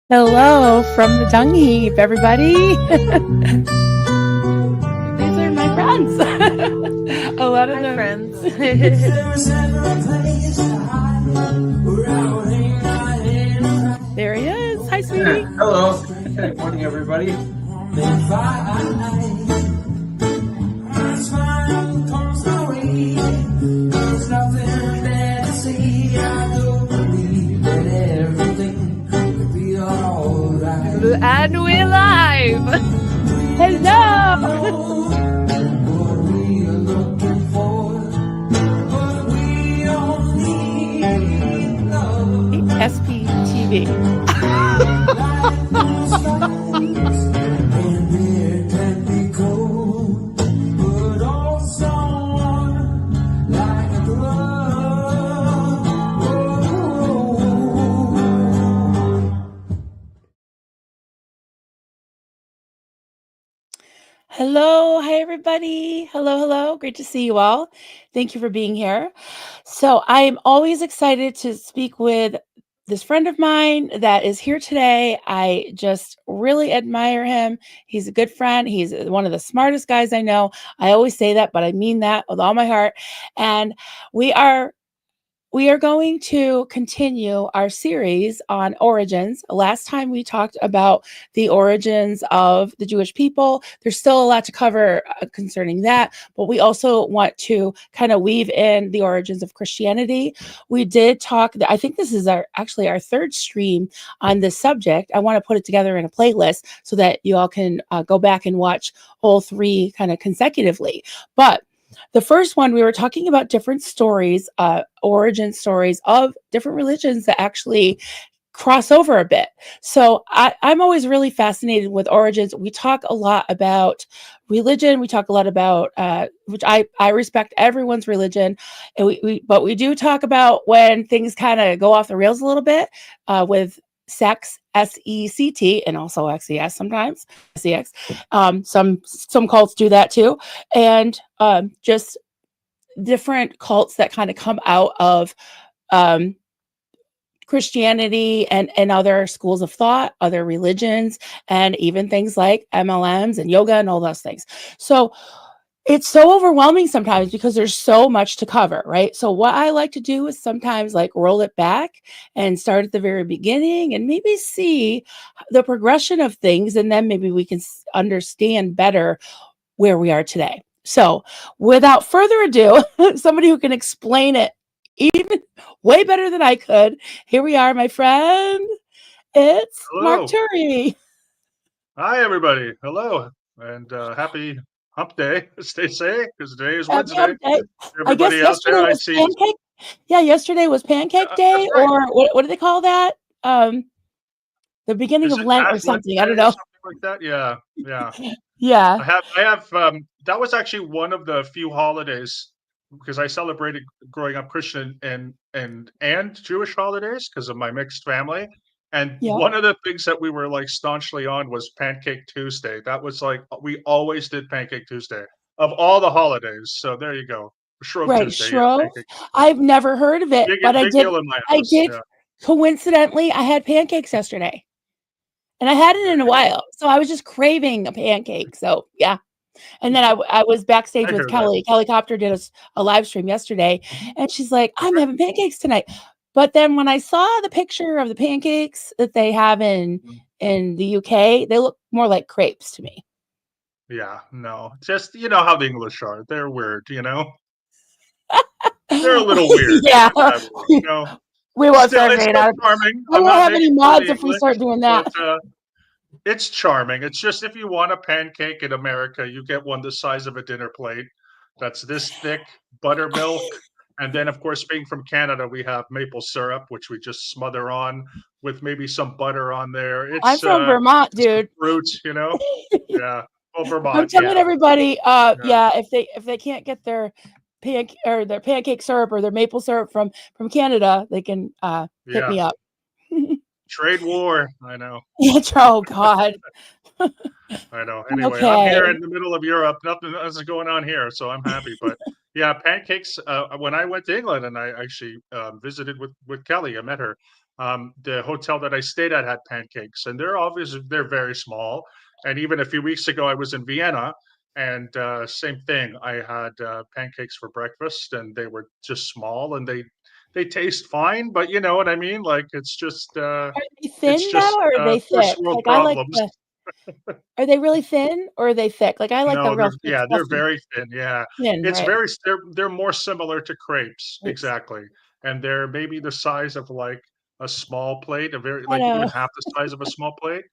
Hello from the dung heap, everybody. These are my friends. A lot of Hi, them. friends. There he is. Hi, sweetie. Hello. Good morning, everybody. And we're live. Hello. SPTV. Hello. Hi, everybody. Hello. Great to see you all. Thank you for being here. So I am always excited to speak with this friend of mine that is here today. I just really admire him. He's a good friend. He's one of the smartest guys I know. I always say that, but I mean that with all my heart. And we are we are going to continue our series on origins. Last time we talked about the origins of the Jewish people. There's still a lot to cover concerning that, but we also want to kind of weave in the origins of Christianity. We did talk, I think this is actually our third stream on this subject. I want to put it together in a playlist so that you all can go back and watch all three kind of consecutively. But the first one, we were talking about different stories, origin stories of different religions that actually cross over a bit. So I'm always really fascinated with origins. We talk a lot about religion. We talk a lot about, which I respect everyone's religion. And but we do talk about when things kind of go off the rails a little bit with sex, SECT, and also XES sometimes, SEX. Some cults do that too. And just different cults that kind of come out of um, Christianity and other schools of thought, other religions, and even things like MLMs and yoga and all those things. So it's so overwhelming sometimes because there's so much to cover, right? So what I like to do is sometimes like roll it back and start at the very beginning and maybe see the progression of things, and then maybe we can understand better where we are today. So without further ado, somebody who can explain it even way better than I could. Here we are, my friend. It's Mark Hello. Turi. Hi, everybody. Hello. And happy hump day. Stay safe because today is Happy Wednesday. hump day. I guess Everybody out yesterday there, I was see. pancake. Yeah, yesterday was pancake That's day, right. or what do they call that? The beginning Is of it Lent or Ash something. I Wednesday don't or know. something like that? Yeah. Yeah. Yeah. I have, that was actually one of the few holidays because I celebrated growing up Christian and Jewish holidays because of my mixed family. And Yeah. one of the things that we were like staunchly on was Pancake Tuesday. That was like we always did Pancake Tuesday of all the holidays. So there you go. Shrove Right. Tuesday, yeah, Shrove. Pancake Tuesday. I've never heard of it, Big but big deal in my I house. did Yeah. coincidentally, I had pancakes yesterday. And I hadn't There in a you go. while, so I was just craving a pancake, so, yeah. And then I was backstage I with hear that. Kelly. Kelly Copter did a live stream yesterday, Mhm. and she's like, "I'm Okay. having pancakes tonight." But then when I saw the picture of the pancakes that they have Mhm. in the UK, they look more like crepes to me. Yeah, no. Just you know how the English are. They're weird. They're a little weird Yeah. in that way, you know? We won't Still start it's saying still that. charming. I I'm won't not have any making fun of mods the if we English, start doing but, that. it's charming. It's just if you want a pancake in America, you get one the size of a dinner plate that's this thick, buttermilk, and then, of course, being from Canada, we have maple syrup, which we just smother on with maybe some butter on there. I'm from Vermont, Some dude. fruit. Yeah. Oh, I'm Vermont, telling yeah, everybody, yeah, yeah, if they can't get their pancake syrup or their maple syrup from Canada, they can hit yeah. me up. Trade war, I know. Oh God. I know. Anyway, I'm Okay. here in the middle of Europe. Nothing else is going on here, so I'm happy. But yeah, pancakes. When I went to England and I actually visited with Kelly, I met her. The hotel that I stayed at had pancakes, and they're very small. And even a few weeks ago, I was in Vienna, and same thing. I had pancakes for breakfast, and they were just small, and they taste fine, but you know what I mean. Like Are they it's thin though, just or are they first thick? world Like, I like problems. the are they really thin or are they thick? Like, I like the No, real they're thick, yeah, they're fluffy very thin. Yeah, thin, it's right? very they're more similar to crepes, Grapes. exactly, and they're maybe the size of like a small plate, a very I like even know. half the size of a small plate.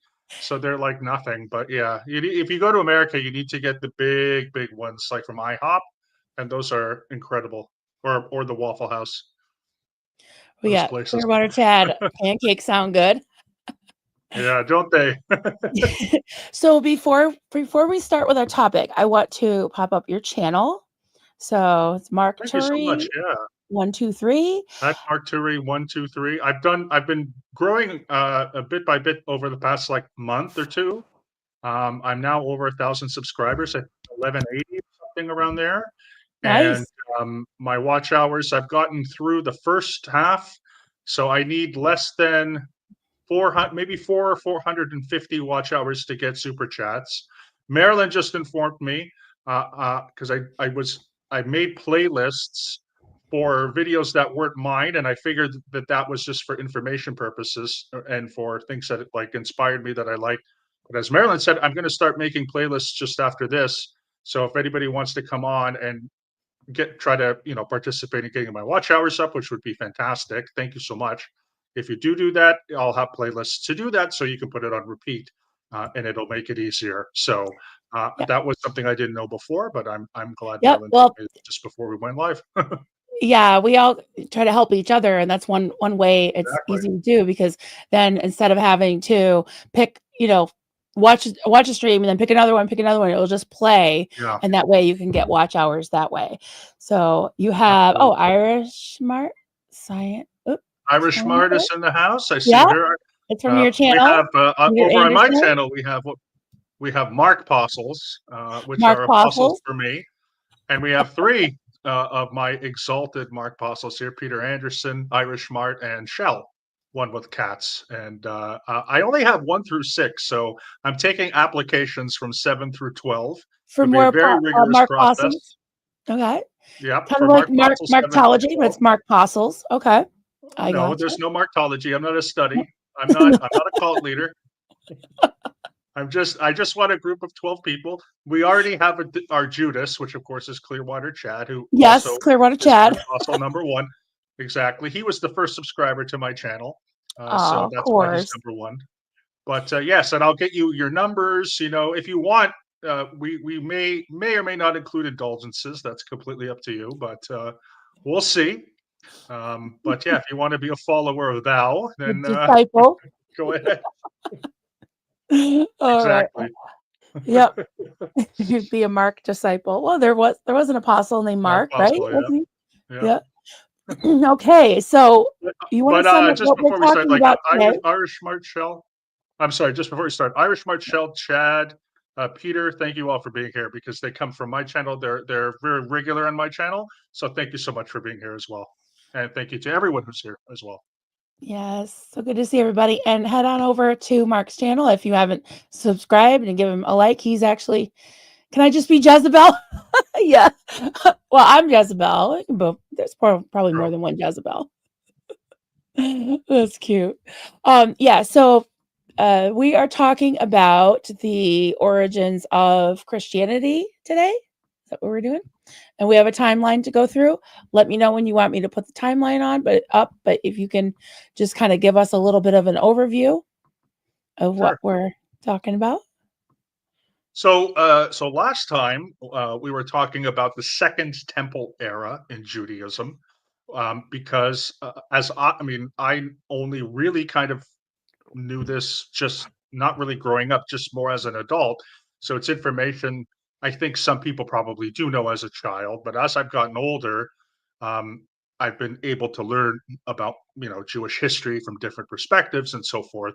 So they're like nothing. But yeah, if you go to America, you need to get the big ones, like from IHOP, and those are incredible. Or the Waffle House, We those got places. Clearwater Chad. Pancakes sound good. Yeah, don't they? So before we start with our topic, I want to pop up your channel. So it's Mark Thank you so much. Turi Yeah. 123. At Mark Turi 123. I've been growing a bit by bit over the past like month or two. I'm now over 1,000 subscribers at 1180 something around there. And Nice. my watch hours, I've gotten through the first half, so I need less than 400, maybe 450 watch hours to get super chats. Marilyn just informed me because I made playlists for videos that weren't mine, and I figured that that was just for information purposes and for things that like inspired me that I like. But as Marilyn said, I'm going to start making playlists just after this. So if anybody wants to come on and try to participate in getting my watch hours up, which would be fantastic. Thank you so much. If you do that, I'll have playlists to do that, so you can put it on repeat, and it'll make it easier. So Yeah. that was something I didn't know before, but I'm glad Yep. Marilyn told Well, me just before we went live. yeah, we all try to help each other, and that's one way it's Exactly. easy to do because then instead of having to pick, watch a stream and then pick another one, it'll just play, Yeah, and that way you can get watch hours that way. So you have absolutely. Irish Smart Science. Irish Smart is in the house. I see Yeah, her. it's from your We channel, have Peter over on my Anderson, channel. We have Mark Apostles, which Mark are apostles Fossils. for me. And we have three of my exalted Mark Apostles here: Peter Anderson, Irish Mart, and Shell, one with cats. And I only have 1 through 6. So I'm taking applications from 7 through 12. For It'll be a more very rigorous Mark Fossils. process. Okay. Yep, Kind of for like Mark Apostles 7 through Markology, but 12. it's Mark Fossils. Okay. I No, gotcha. there's no Marktology. I'm not a study. I'm not a cult leader. I just want a group of 12 people. We already have our Judas, which of course is Clearwater Chad, who Yes, also Clearwater is Chad. Mark Fossil #1. Exactly. He was the first subscriber to my channel. Oh, So of that's why he's course. #1. But yes, and I'll get you your numbers. If you want, we may or may not include indulgences. That's completely up to you, but we'll see. But yeah, if you want to be a follower of Thou, The then disciple. go ahead. All right. Exactly. Yep. You'd be a Mark disciple. Well, there was an apostle named Mark Mark, right? Fossil, yeah. Wasn't he? Yeah. Yeah. Okay. So But you want to sum up just what we're before we start, talking like about today? Irish Smart Shell. I'm sorry, just before we start, Irish Smart Shell, Chad, Peter, thank you all for being here because they come from my channel. They're very regular on my channel. So thank you so much for being here as well. And thank you to everyone who's here as well. Yes. So good to see everybody. And head on over to Mark's channel if you haven't subscribed and give him a like. He's actually, can I just be Jezebel? Yeah. Well, I'm Jezebel. There's probably more True. than one Jezebel. That's cute. Yeah, so we are talking about the origins of Christianity today. Is that what we're doing? And we have a timeline to go through. Let me know when you want me to put the timeline on, but if you can just kind of give us a little bit of an overview of what Sure. we're talking about. So last time we were talking about the Second Temple era in Judaism, because I only really kind of knew this just not really growing up, just more as an adult. So it's information I think some people probably do know as a child, but as I've gotten older, I've been able to learn about Jewish history from different perspectives and so forth.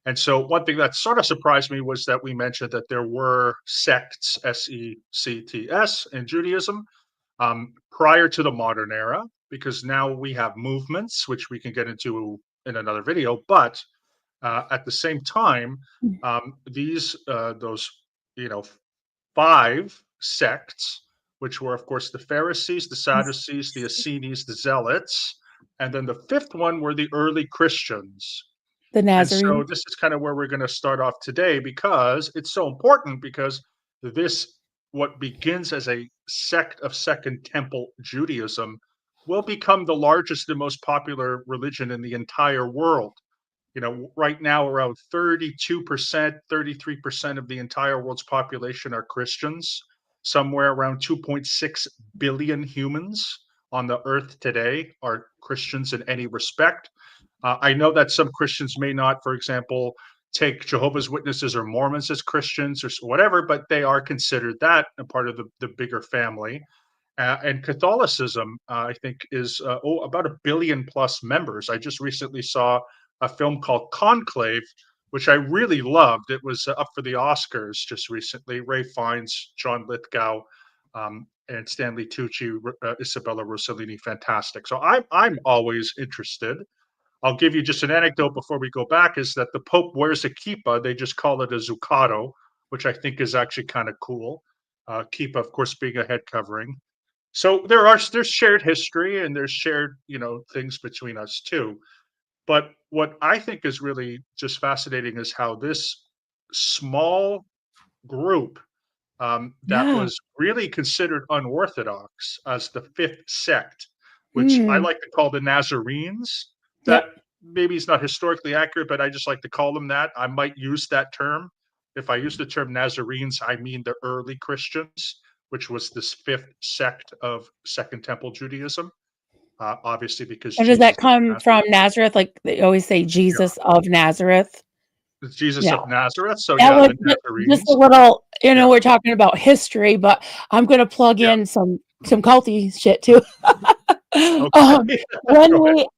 And so one thing that sort of surprised me was that we mentioned that there were sects, sects, in Judaism prior to the modern era, because now we have movements, which we can get into in another video. But at the same time, these those you know 5 sects, which were, of course, the Pharisees, the Sadducees, the Essenes, the Zealots, and then the fifth one were the early Christians. The And so Nazarene. this is kind of where we're going to start off today because it's so important because this what begins as a sect of Second Temple Judaism will become the largest and most popular religion in the entire world. Right now around 32%, 33% of the entire world's population are Christians. Somewhere around 2.6 billion humans on the earth today are Christians in any respect. I know that some Christians may not, for example, take Jehovah's Witnesses or Mormons as Christians or whatever, but they are considered that a part of the bigger family. And Catholicism, I think, is about 1 billion plus members. I just recently saw a film called Conclave, which I really loved. It was up for the Oscars just recently. Ray Fiennes, John Lithgow, and Stanley Tucci, Isabella Rossellini, fantastic. So I'm always interested. I'll give you just an anecdote before we go back. Is that the Pope wears a kippa? They just call it a zuccato, which I think is actually kind of cool. Kippa, of course, being a head covering. So there's shared history and there's shared things between us too. But what I think is really just fascinating is how this small group that Yeah. was really considered unorthodox as the fifth sect, which I Mm. like to call the Nazarenes. That Yep. maybe is not historically accurate, but I just like to call them that. I might use that term. If I use the term Nazarenes, I mean the early Christians, which was this fifth sect of Second Temple Judaism. Obviously, because And does Jesus that of come from Nazareth, Nazareth? Like they always say yeah, Jesus of Nazareth? Jesus Yeah. of Nazareth. So That yeah, was the just a Nazarenes. little, Yeah, we're talking about history, but I'm gonna plug yeah. in some culty shit too. Okay, When go ahead. we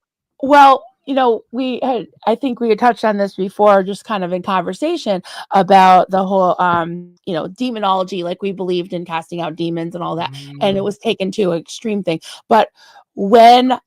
well, I think we had touched on this before, just kind of in conversation about the whole, demonology, like we believed in casting out demons and all that, and it Mm, was taken to an extreme thing. But when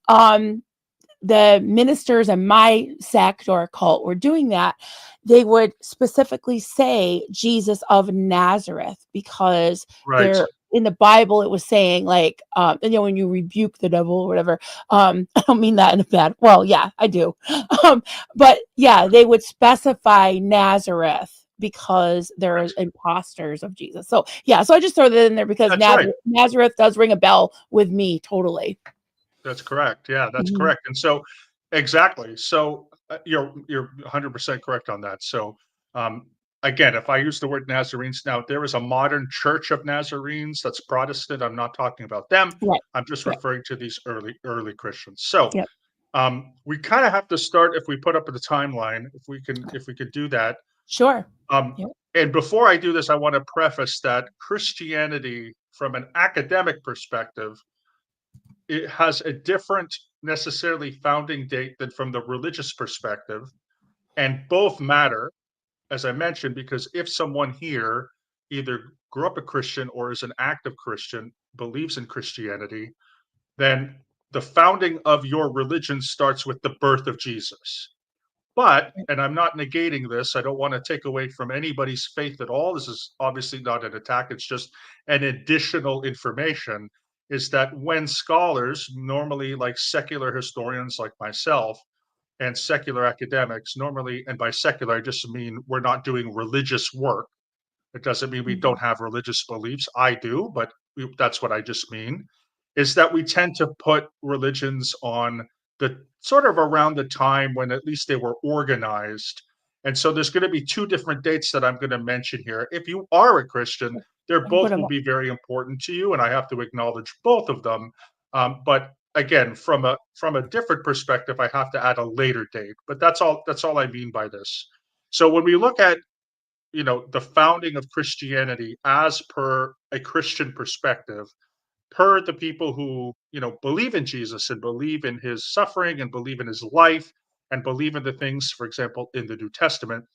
the ministers in my sect or cult were doing that, they would specifically say Jesus of Nazareth because right. they're in the Bible. It was saying like, when you rebuke the devil or whatever. I don't mean that in a bad. Well, yeah, I do. But yeah, they would specify Nazareth because they're Right. imposters of Jesus. So yeah, so I just throw that in there because That's right. Nazareth does ring a bell with me totally. That's correct. Yeah, that's Mhm. correct. And so exactly. So you're 100% correct on that. So um, again, if I use the word Nazarenes now, there is a modern Church of Nazarenes that's Protestant. I'm not talking about them. Right. I'm just Right. referring to these early Christians. So Yep. we kind of have to start if we put up the timeline, if we could do that. Sure. Um, Yep. and before I do this, I want to preface that Christianity, from an academic perspective, it has a different necessarily founding date than from the religious perspective. And both matter, as I mentioned, because if someone here either grew up a Christian or is an active Christian, believes in Christianity, then the founding of your religion starts with the birth of Jesus. But, and I'm not negating this, I don't want to take away from anybody's faith at all. This is obviously not an attack, it's just an additional information. Is that when scholars, normally like secular historians like myself, and secular academics, normally, and by secular, I just mean we're not doing religious work. It doesn't mean we Mhm. don't have religious beliefs. I do, but that's what I just mean. Is that we tend to put religions on the sort of around the time when at least they were organized. And so there's going to be two different dates that I'm going to mention here. If you are a Christian, they're I can put both them will up. be very important to you, and I have to acknowledge both of them. But again, from a different perspective, I have to add a later date. But that's all I mean by this. So when we look at the founding of Christianity as per a Christian perspective, per the people who believe in Jesus and believe in his suffering and believe in his life and believe in the things, for example, in the New Testament,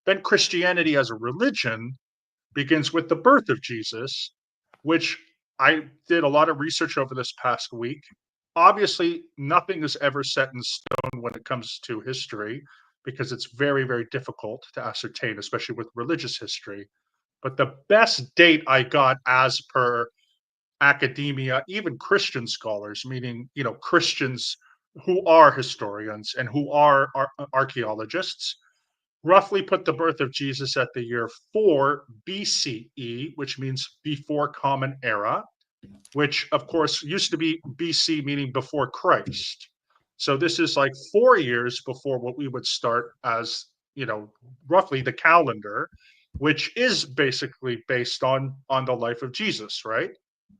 then Christianity as a religion begins with the birth of Jesus, which I did a lot of research over this past week. obviously nothing is ever set in stone when it comes to history because it's very, very difficult to ascertain, especially with religious history. But the best date I got as per academia, even Christian scholars, meaning, Christians who are historians and who are archaeologists, roughly put the birth of Jesus at the year 4 BCE, which means before Common Era, which of course used to be BC, meaning before Christ. So this is like 4 years before what we would start as, roughly the calendar, which is basically based on the life of Jesus, right?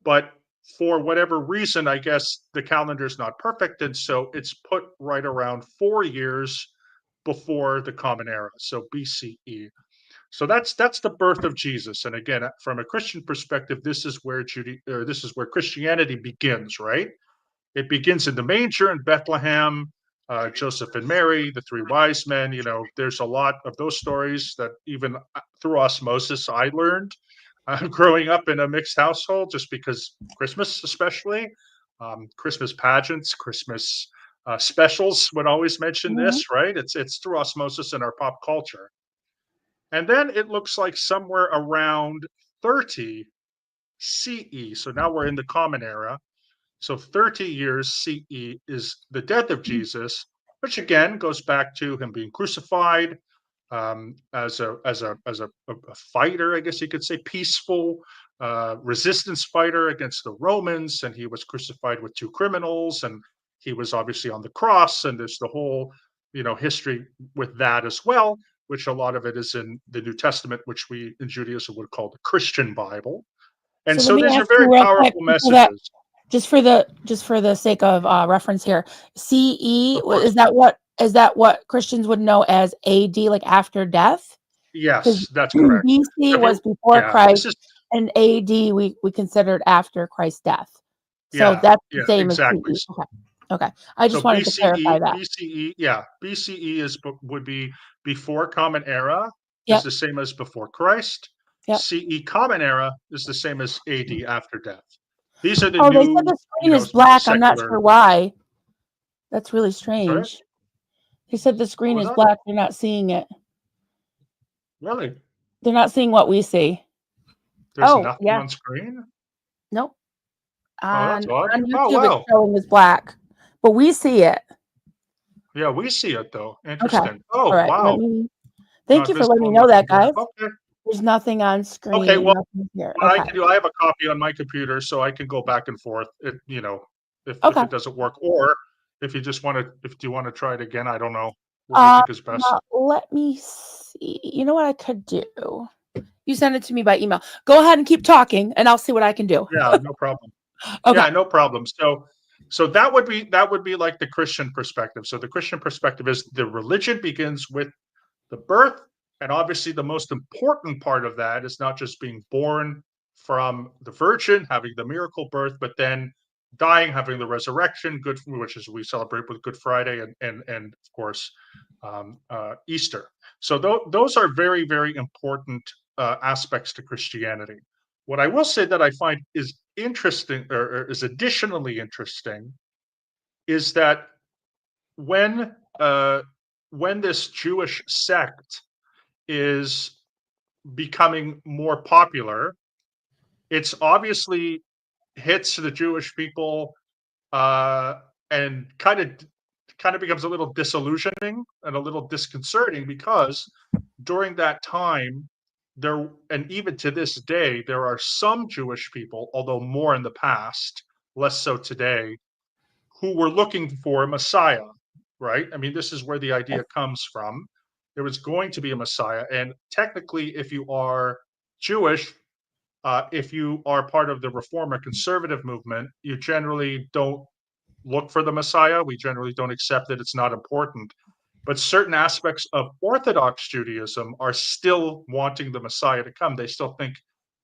But for whatever reason, I guess the calendar is not perfect, and so it's put right around 4 years before the Common Era, so BCE. So that's the birth of Jesus. And again, from a Christian perspective, this is where Christianity begins, right? It begins in the manger in Bethlehem. Joseph and Mary, the three wise men. There's a lot of those stories that even through osmosis I learned growing up in a mixed household, just because Christmas, especially Christmas pageants, Christmas specials would always mention Mhm. this, right? It's through osmosis in our pop culture. And then it looks like somewhere around 30 CE. So now we're in the Common Era. So 30 years CE is the death of Jesus, which again goes back to him being crucified as a fighter, I guess you could say, peaceful resistance fighter against the Romans, and he was crucified with two criminals, and he was obviously on the cross, and there's the whole history with that as well, which a lot of it is in the New Testament, which we in Judaism would call the Christian Bible. And So let so me these are ask you very real quick, powerful so that messages. just for the sake of reference here, CE, Of course. is that what Christians would know as AD, like after death? Because Yes, that's correct. BC If was you before Yeah, Christ, this is and AD we considered after Christ's death. So yeah, that's the yeah, same as exactly. CE. Okay. Okay. I So just wanted to clarify that. Yeah, BCE would be before Common Era is Yep. the same as before Christ. Yep. CE Common Era is the same as AD after death. These are the Oh, they said new, the screen is black. I'm not secular. sure why. That's really Sorry, strange. They said the what screen was is that? black. They're not seeing it. Really? They're not seeing what we see. There's Oh, nothing yeah. on screen? Nope. Oh, On that's odd. on Oh, YouTube, it's wow. showing as black, but we see it. Yeah, we see it though. Okay. Interesting. All Oh, right. wow. Thank Not you for letting visible me on my know that, computer. guys. Okay. There's nothing on Okay, screen, well, nothing here. what I Okay. can do, I have a copy on my computer, so I can go back and forth. If Okay. it doesn't work, or if you want to try it again, I don't know. What do you think is best? Let me see. You know what I could do? You send it to me by email. Go ahead and keep talking, and I'll see what I can do. Yeah, no problem. Okay. Yeah, no problem. So that would be like the Christian perspective. So the Christian perspective is the religion begins with the birth, and obviously the most important part of that is not just being born from the virgin, having the miracle birth, but then dying, having the resurrection, which is we celebrate with Good Friday and of course Easter. So those are very, very important aspects to Christianity. What I will say that I find is interesting, or is additionally interesting, is that when uh, when this Jewish sect is becoming more popular, it's obviously hits the Jewish people, uh, and kind of becomes a little disillusioning and a little disconcerting because during that time there, and even to this day, there are some Jewish people, although more in the past, less so today, who were looking for a Messiah, right? I mean, this is where the idea comes from. There was going to be a Messiah. And technically, if you are Jewish, if you are part of the Reform or conservative movement, you generally don't look for the Messiah. We generally don't accept it. It's not important. But certain aspects of Orthodox Judaism are still wanting the Messiah to come. They still think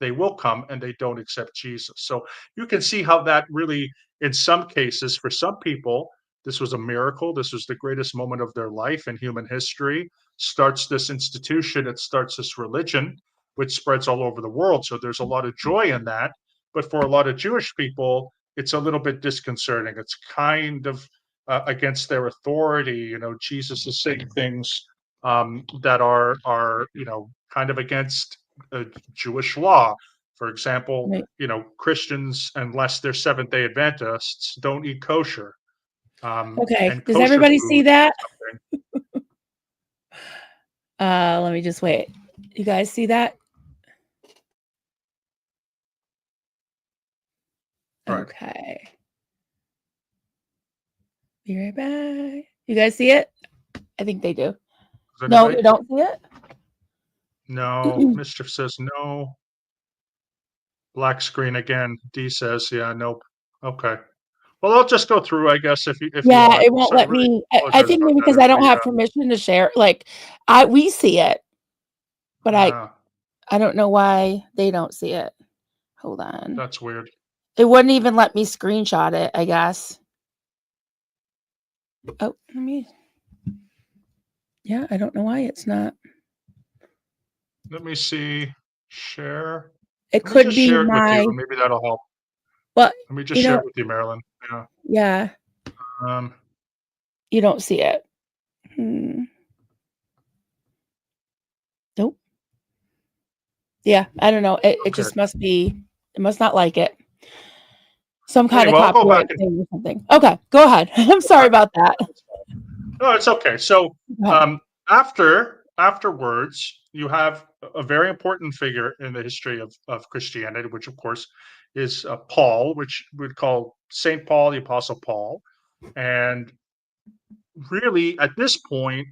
they will come, and they don't accept Jesus. So you can see how that really, in some cases, for some people, this was a miracle. This was the greatest moment of their life in human history. Starts this institution, it starts this religion, which spreads all over the world. So there's a lot of joy in that. But for a lot of Jewish people, it's a little bit disconcerting. It's kind of against their authority. Jesus is saying things that are kind of against Jewish law. For example, Right. Christians, unless they're Seventh Day Adventists, don't eat kosher. Okay. And Does kosher everybody see food that? is something. Let me just wait. You guys see that? Right. Okay. Be right back. You guys see it? I think they do. Does No, anybody? you don't see it? No. Mischief says no. Black screen again. D says, yeah, nope. Okay. Well, I'll just go through, I guess, if you Yeah, want. it won't So I let really me. I apologize think about maybe that, because I don't everybody. have permission to share. Like, we see it, but Yeah, I don't know why they don't see it. Hold on. that's weird. It wouldn't even let me screenshot it, I guess. Oh, let me. Yeah, I don't know why it's not. Let me see. Share. It Let me could just be share it with you. my. Maybe that'll help. But Let me just you share know, it with you, Marilyn. Yeah. yeah, Um, you don't see it. Nope. Yeah, I don't know. It okay. just must be. It must not like it. Some kind of Anyway, I'll go back copyright and thing or something. Okay, go ahead. I'm go sorry back and about that. that's fine. No, it's okay. So, Go ahead. afterwards, you have a very important figure in the history of Christianity, which of course is Paul, which we'd call Saint Paul, the Apostle Paul, and really at this point,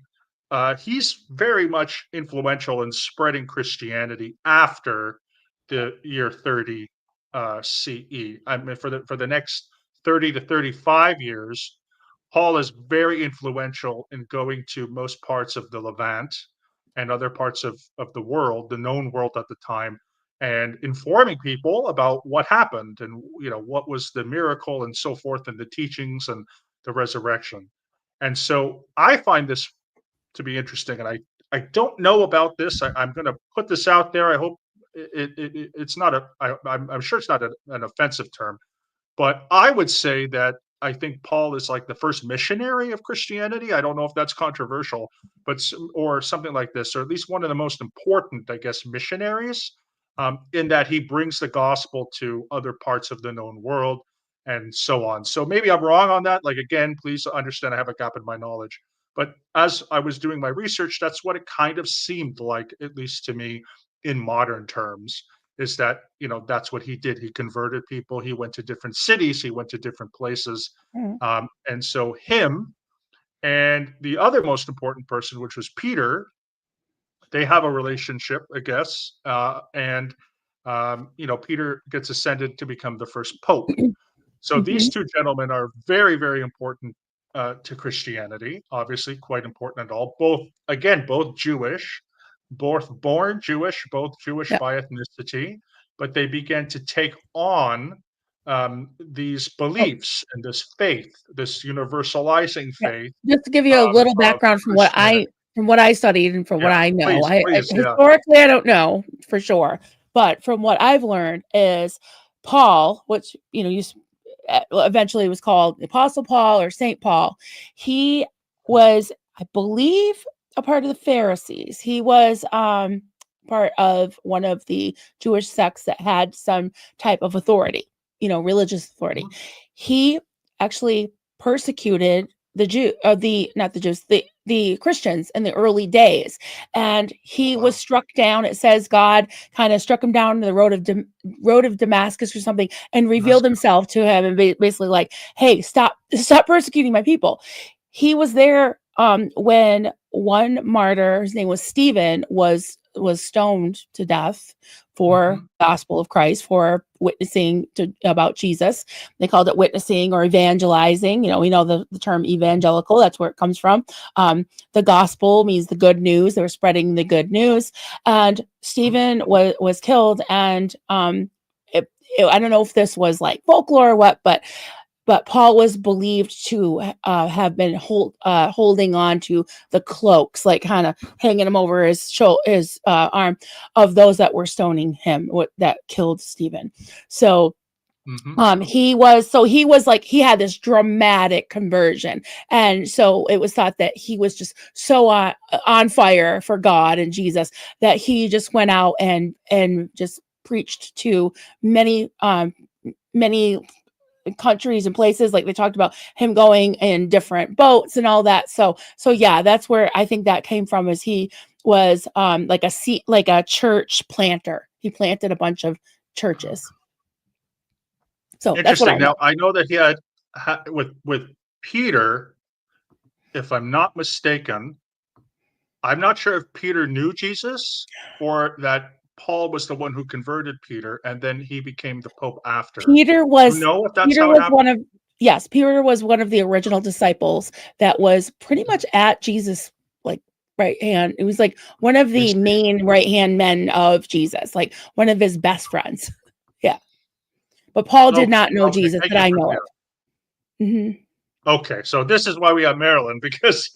he's very much influential in spreading Christianity after the year 30 CE. I mean, for the next 30 to 35 years, Paul is very influential in going to most parts of the Levant and other parts of the world, the known world at the time, and informing people about what happened and what was the miracle and so forth, and the teachings and the resurrection. And so I find this to be interesting, and I don't know about this. I'm going to put this out there. I hope it's not a. I'm sure it's not an offensive term, but I would say that I think Paul is like the first missionary of Christianity. I don't know if that's controversial, but or something like this, or at least one of the most important, I guess, missionaries, in that he brings the gospel to other parts of the known world and so on. So maybe I'm wrong on that. Like again, please understand I have a gap in my knowledge. But as I was doing my research, that's what it kind of seemed like, at least to me, in modern terms, is that that's what he did. He converted people. He went to different cities. He went to different places, Mm. and so him and the other most important person, which was Peter, they have a relationship, I guess, and Peter gets ascended to become the first pope. So these Mhm. two gentlemen are very, very important to Christianity. Obviously, quite important at all. Both Jewish, both born Jewish, both Jewish Yeah. by ethnicity, but they began to take on these Oh, beliefs and this faith, this universalizing yeah. faith Just to give you a little of background Christianity. from what I studied and from what Yeah, I know. I please, yeah. historically I don't know for sure, but from what I've learned is Paul, which eventually was called the Apostle Paul or Saint Paul. He was, I believe, a part of the Pharisees. He was part of one of the Jewish sects that had some type of authority, religious authority. Mhm. He actually persecuted the Jew, the not the Jews, the Christians in the early days, and he was Wow. struck down. It says God kind of struck him down in the road of Damascus or something, and That's revealed good. himself to him, and basically like, "Hey, stop persecuting my people." He was there when one martyr, his name was Stephen, was stoned to death for Mhm. gospel of Christ, for witnessing about Jesus. They called it witnessing or evangelizing. We know the term evangelical, that's where it comes from. The gospel means the good news. They were spreading the good news. And Mhm. Stephen was killed. And I don't know if this was like folklore or what, but Paul was believed to have been holding on to the cloaks, like kind of hanging them over his arm, of those that were stoning him, that killed Stephen. So Mhm. He was like he had this dramatic conversion, and so it was thought that he was just so on fire for God and Jesus that he just went out and just preached to many countries and places. Like they talked about him going in different boats and all that. So yeah, that's where I think that came from. Is he was like a church planter. He planted a bunch of churches. So that's what I Interesting. know. Now I know that he had with Peter, if I'm not mistaken, I'm not sure if Peter knew Jesus or that Paul was the one who converted Peter and then he became the Pope after. Peter You was know if that's Peter how it was happened? one of yes, Peter was one of the original disciples that was pretty much at Jesus like right hand. It was like one of I the see. main right hand men of Jesus, like one of his best friends. Yeah. But Paul did Okay, not know okay. Jesus Thank that you I for know yeah. of. Mhm. Okay, so this is why we have Marilyn because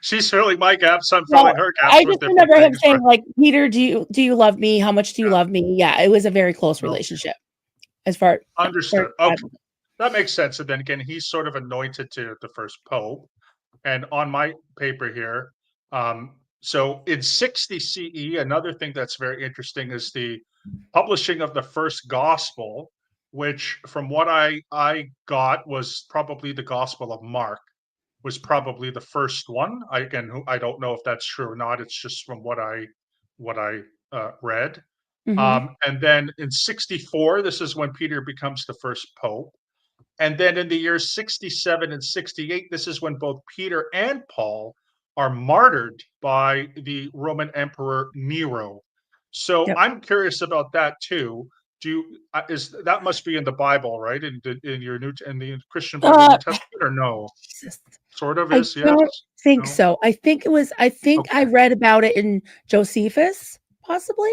she's filling my gaps. I'm Well, filling her gaps I with just different remember him things, right? saying like, "Peter, do you love me? How much do you Yeah. love me?" Yeah, it was a very close No, relationship as far yeah, as far as understood. the Okay, Bible. that makes sense. And then again, he's sort of anointed to the first pope. And on my paper here, so in 60 CE, another thing that's very interesting is the publishing of the first gospel, which from what I got was probably the Gospel of Mark was probably the first one. I don't know if that's true or not. It's just from what I read. Mhm. And then in 64, this is when Peter becomes the first pope. And then in the years 67 and 68, this is when both Peter and Paul are martyred by the Roman Emperor Nero. So Yep. I'm curious about that too. Do you is that must be in the Bible, right? In your new in the Christian Bible, Uh, New Testament, or no? Jesus. Sort of I is, yes. don't think No. so. I think I Okay. read about it in Josephus, possibly.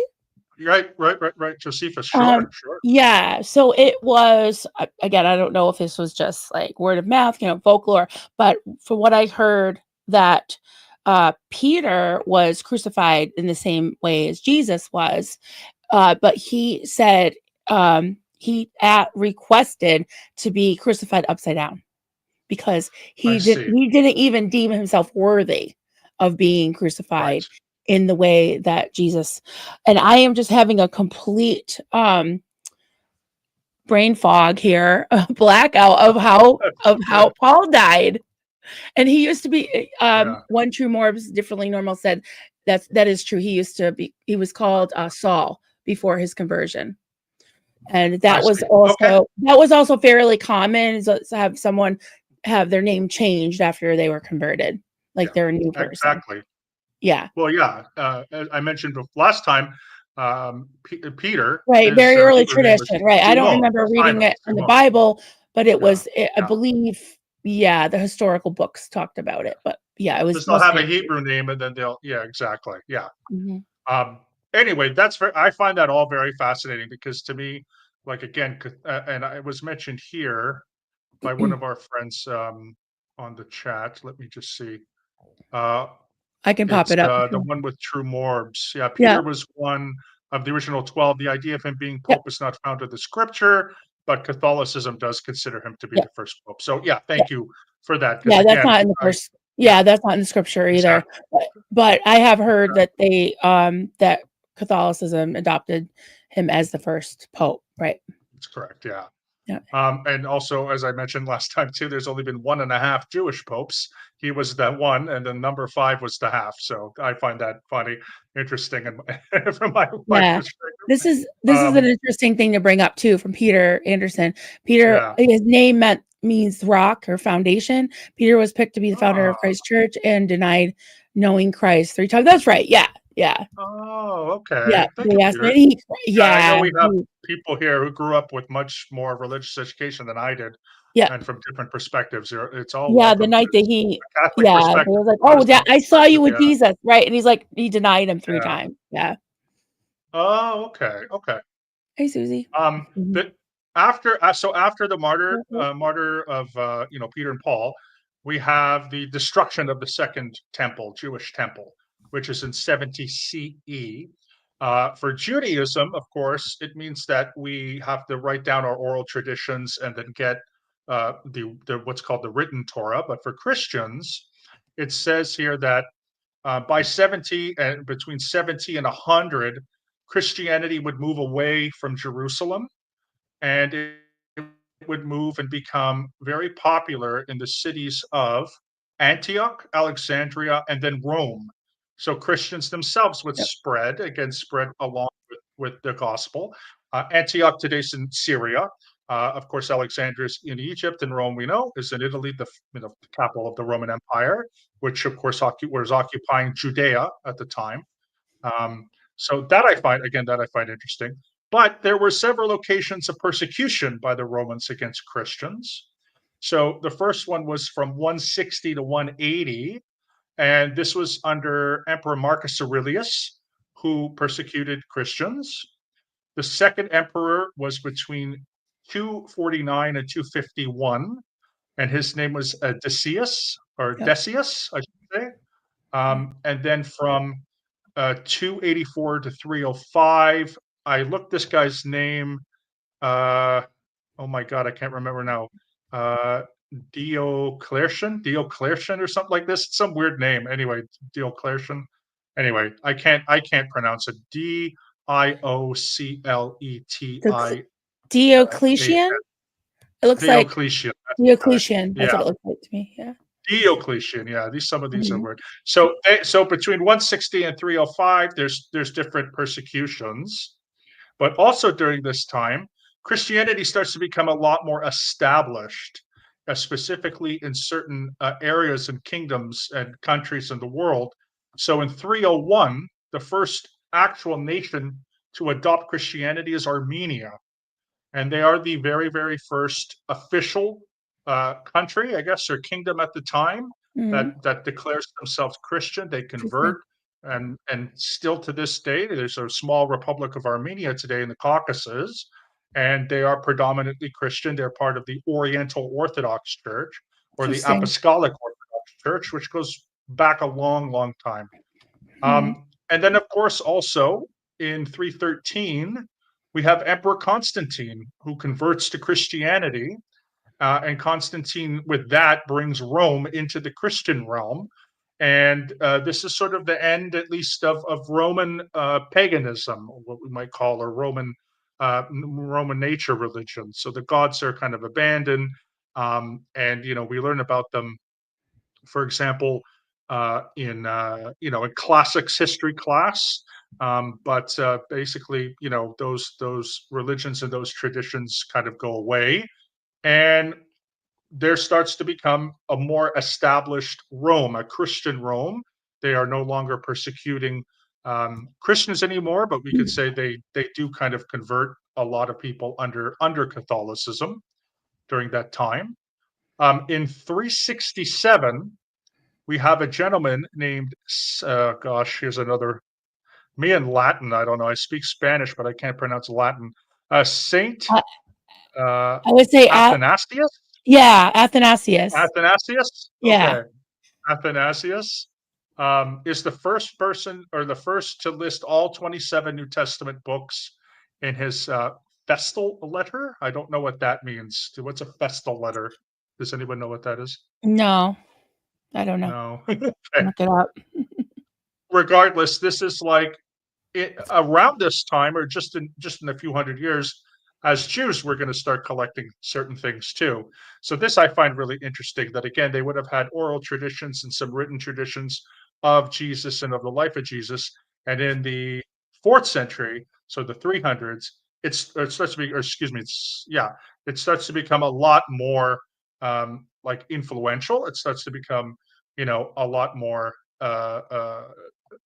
Right, right, right, right. Josephus. Um, Sure, sure. yeah, so it was again, I don't know if this was just like word of mouth, folklore, but from what I heard that Peter was crucified in the same way as Jesus was, but he said he requested to be crucified upside down because I see. he didn't even deem himself worthy of being Right. crucified in the way that Jesus. And I am just having a complete brain fog here, a blackout of how Paul died. And he used to be Yeah. one true Morbs differently normal said that is true. He was called Saul before his conversion. And I see. Okay. that was also fairly common to have someone have their name changed after they were converted, like Yeah. they're a new person. Exactly. Yeah. Well, yeah, as I mentioned last time, Peter, Right, his very early Hebrew name was tradition, right. I don't Simon, remember reading it in the Simon. Bible, but Yeah, I yeah. believe, yeah, the historical books talked about it, but yeah, it was Because they'll have mostly a Hebrew name and then they'll, yeah, exactly. Yeah. mhm. Um, anyway, I find that all very fascinating because to me, like again, and it was mentioned here by one of our friends on the chat. Let me just see. Uh, I can pop It's, it up. the one with True Morbs. Yeah, Yeah, Peter was one of the original 12. The idea of him being yep, pope is not found in the scripture, but Catholicism does consider him to be yep, the first pope. So, yeah, yep. thank you for that. Because Yeah, that's again, not in the I first yeah, yeah, that's not in the scripture either, exactly, but I have heard that exactly. that Catholicism adopted him as the first pope, right. That's correct, yeah. Yeah. And also, as I mentioned last time too, there's only been 1.5 Jewish popes. He was the one, and then number 5 was the half. So I find that funny, interesting, and from my Yeah. perspective. This is an Um, interesting thing to bring up too from Peter Anderson. Peter, yeah. his name means rock or foundation. Peter was picked to be the founder of Ah. Christ Church and denied knowing Christ 3 times. That's right. Yeah. Yeah. Oh, Yeah. okay. Thank you, They asked Peter. me. Yeah, I know Yeah. we have people here who grew up with much more religious education than I did, Yeah. and from different perspectives. It's all Yeah. The welcome. night that There's he a Catholic yeah, he perspective, was like, "Oh, yeah, Protestant I saw you perspective. with Yeah, Jesus." Right. And he's like, he denied him 3 yeah. times. Yeah. Oh, okay, okay. Hey, Susie. Mhm. But after the martyr of Peter and Paul, we have the destruction of the second temple, Jewish temple, which is in 70 CE. For Judaism, of course, it means that we have to write down our oral traditions and then get the what's called the written Torah. But for Christians, it says here that by 70 and between 70 and 100, Christianity would move away from Jerusalem, and it would move and become very popular in the cities of Antioch, Alexandria, and then Rome. So Christians themselves would Yep. spread, again, spread along with the gospel. Antioch today's in Syria. Of course, Alexandria is in Egypt, and Rome, we know, is in Italy, the capital of the Roman Empire, which, of course, was occupying Judea at the time. So that I find interesting. But there were several occasions of persecution by the Romans against Christians. So the first one was from 160 to 180, and this was under Emperor Marcus Aurelius, who persecuted Christians. The second emperor was between 249 and 251, and his name was Decius, or Yep. Decius, I should say. And then from 284 to 305. I looked this guy's name. Uh, oh my God, I can't remember now. Uh, Diocletian or something like this. It's some weird name. Anyway, Diocletian. Anyway, I can't pronounce it. Diocletania. Diocletian? It looks like Diocletian. That's correct. Diocletian. That's Yeah. what it looks like to me. Yeah. Diocletian, yeah. Some of these are Mhm. weird. So between 160 and 305, there's different persecutions, but also during this time, Christianity starts to become a lot more established, specifically in certain areas and kingdoms and countries in the world. So in 301, the first actual nation to adopt Christianity is Armenia, and they are the very, very first official country, I guess, or kingdom at the time Mhm. that declares themselves Christian. They Interesting. convert, and still to this day, there's a small Republic of Armenia today in the Caucasus, and they are predominantly Christian. They're part of the Oriental Orthodox Church or the Interesting. Apostolic Orthodox Church, which goes back a long, long time. Mhm. And then, of course, also in 313, we have Emperor Constantine, who converts to Christianity. And Constantine, with that, brings Rome into the Christian realm. And this is sort of the end, at least, of Roman paganism, what we might call, or Roman nature religion. So the gods are kind of abandoned. And, we learn about them, for example, in classics history class. But basically, those religions and those traditions kind of go away, and there starts to become a more established Rome, a Christian Rome. They are no longer persecuting Christians anymore, but we could say they do kind of convert a lot of people under Catholicism during that time. In 367, we have a gentleman named, gosh, here's another, me in Latin, I don't know. I speak Spanish, but I can't pronounce Latin. Saint I uh, I would say Athanasius? yeah, Athanasius. Athanasius? Yeah. Okay. Athanasius is the first person or the first to list all 27 New Testament books in his festal letter. I don't know what that means. What's a festal letter? Does anyone know what that is? No, I don't know. No. Okay. Look it up. Regardless, this is like around this time, or just in a few hundred years, as Jews, we're going to start collecting certain things too. So this I find really interesting. That again, they would have had oral traditions and some written traditions of Jesus and of the life of Jesus, and in the fourth century, so the 300s, it starts to be, or excuse me, it starts to become a lot more like influential. It starts to become, a lot more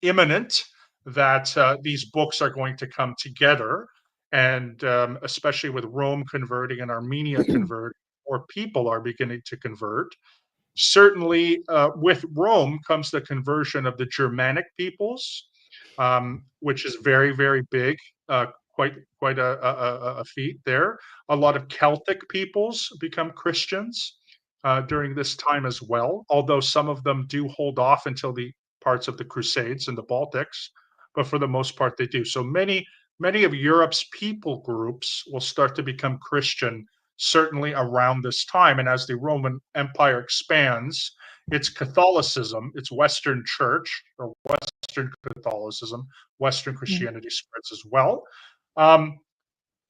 imminent that these books are going to come together, and especially with Rome converting and Armenia converting, or people are beginning to convert. Certainly, with Rome comes the conversion of the Germanic peoples, which is very, very big, quite a feat there. A lot of Celtic peoples become Christians during this time as well, although some of them do hold off until the parts of the Crusades in the Baltics. but for the most part, they do. So many of Europe's people groups will start to become Christian certainly around this time. And as the Roman Empire expands, it's Catholicism, it's Western Church or Western Catholicism, Western Mhm. Christianity spreads as well. Um,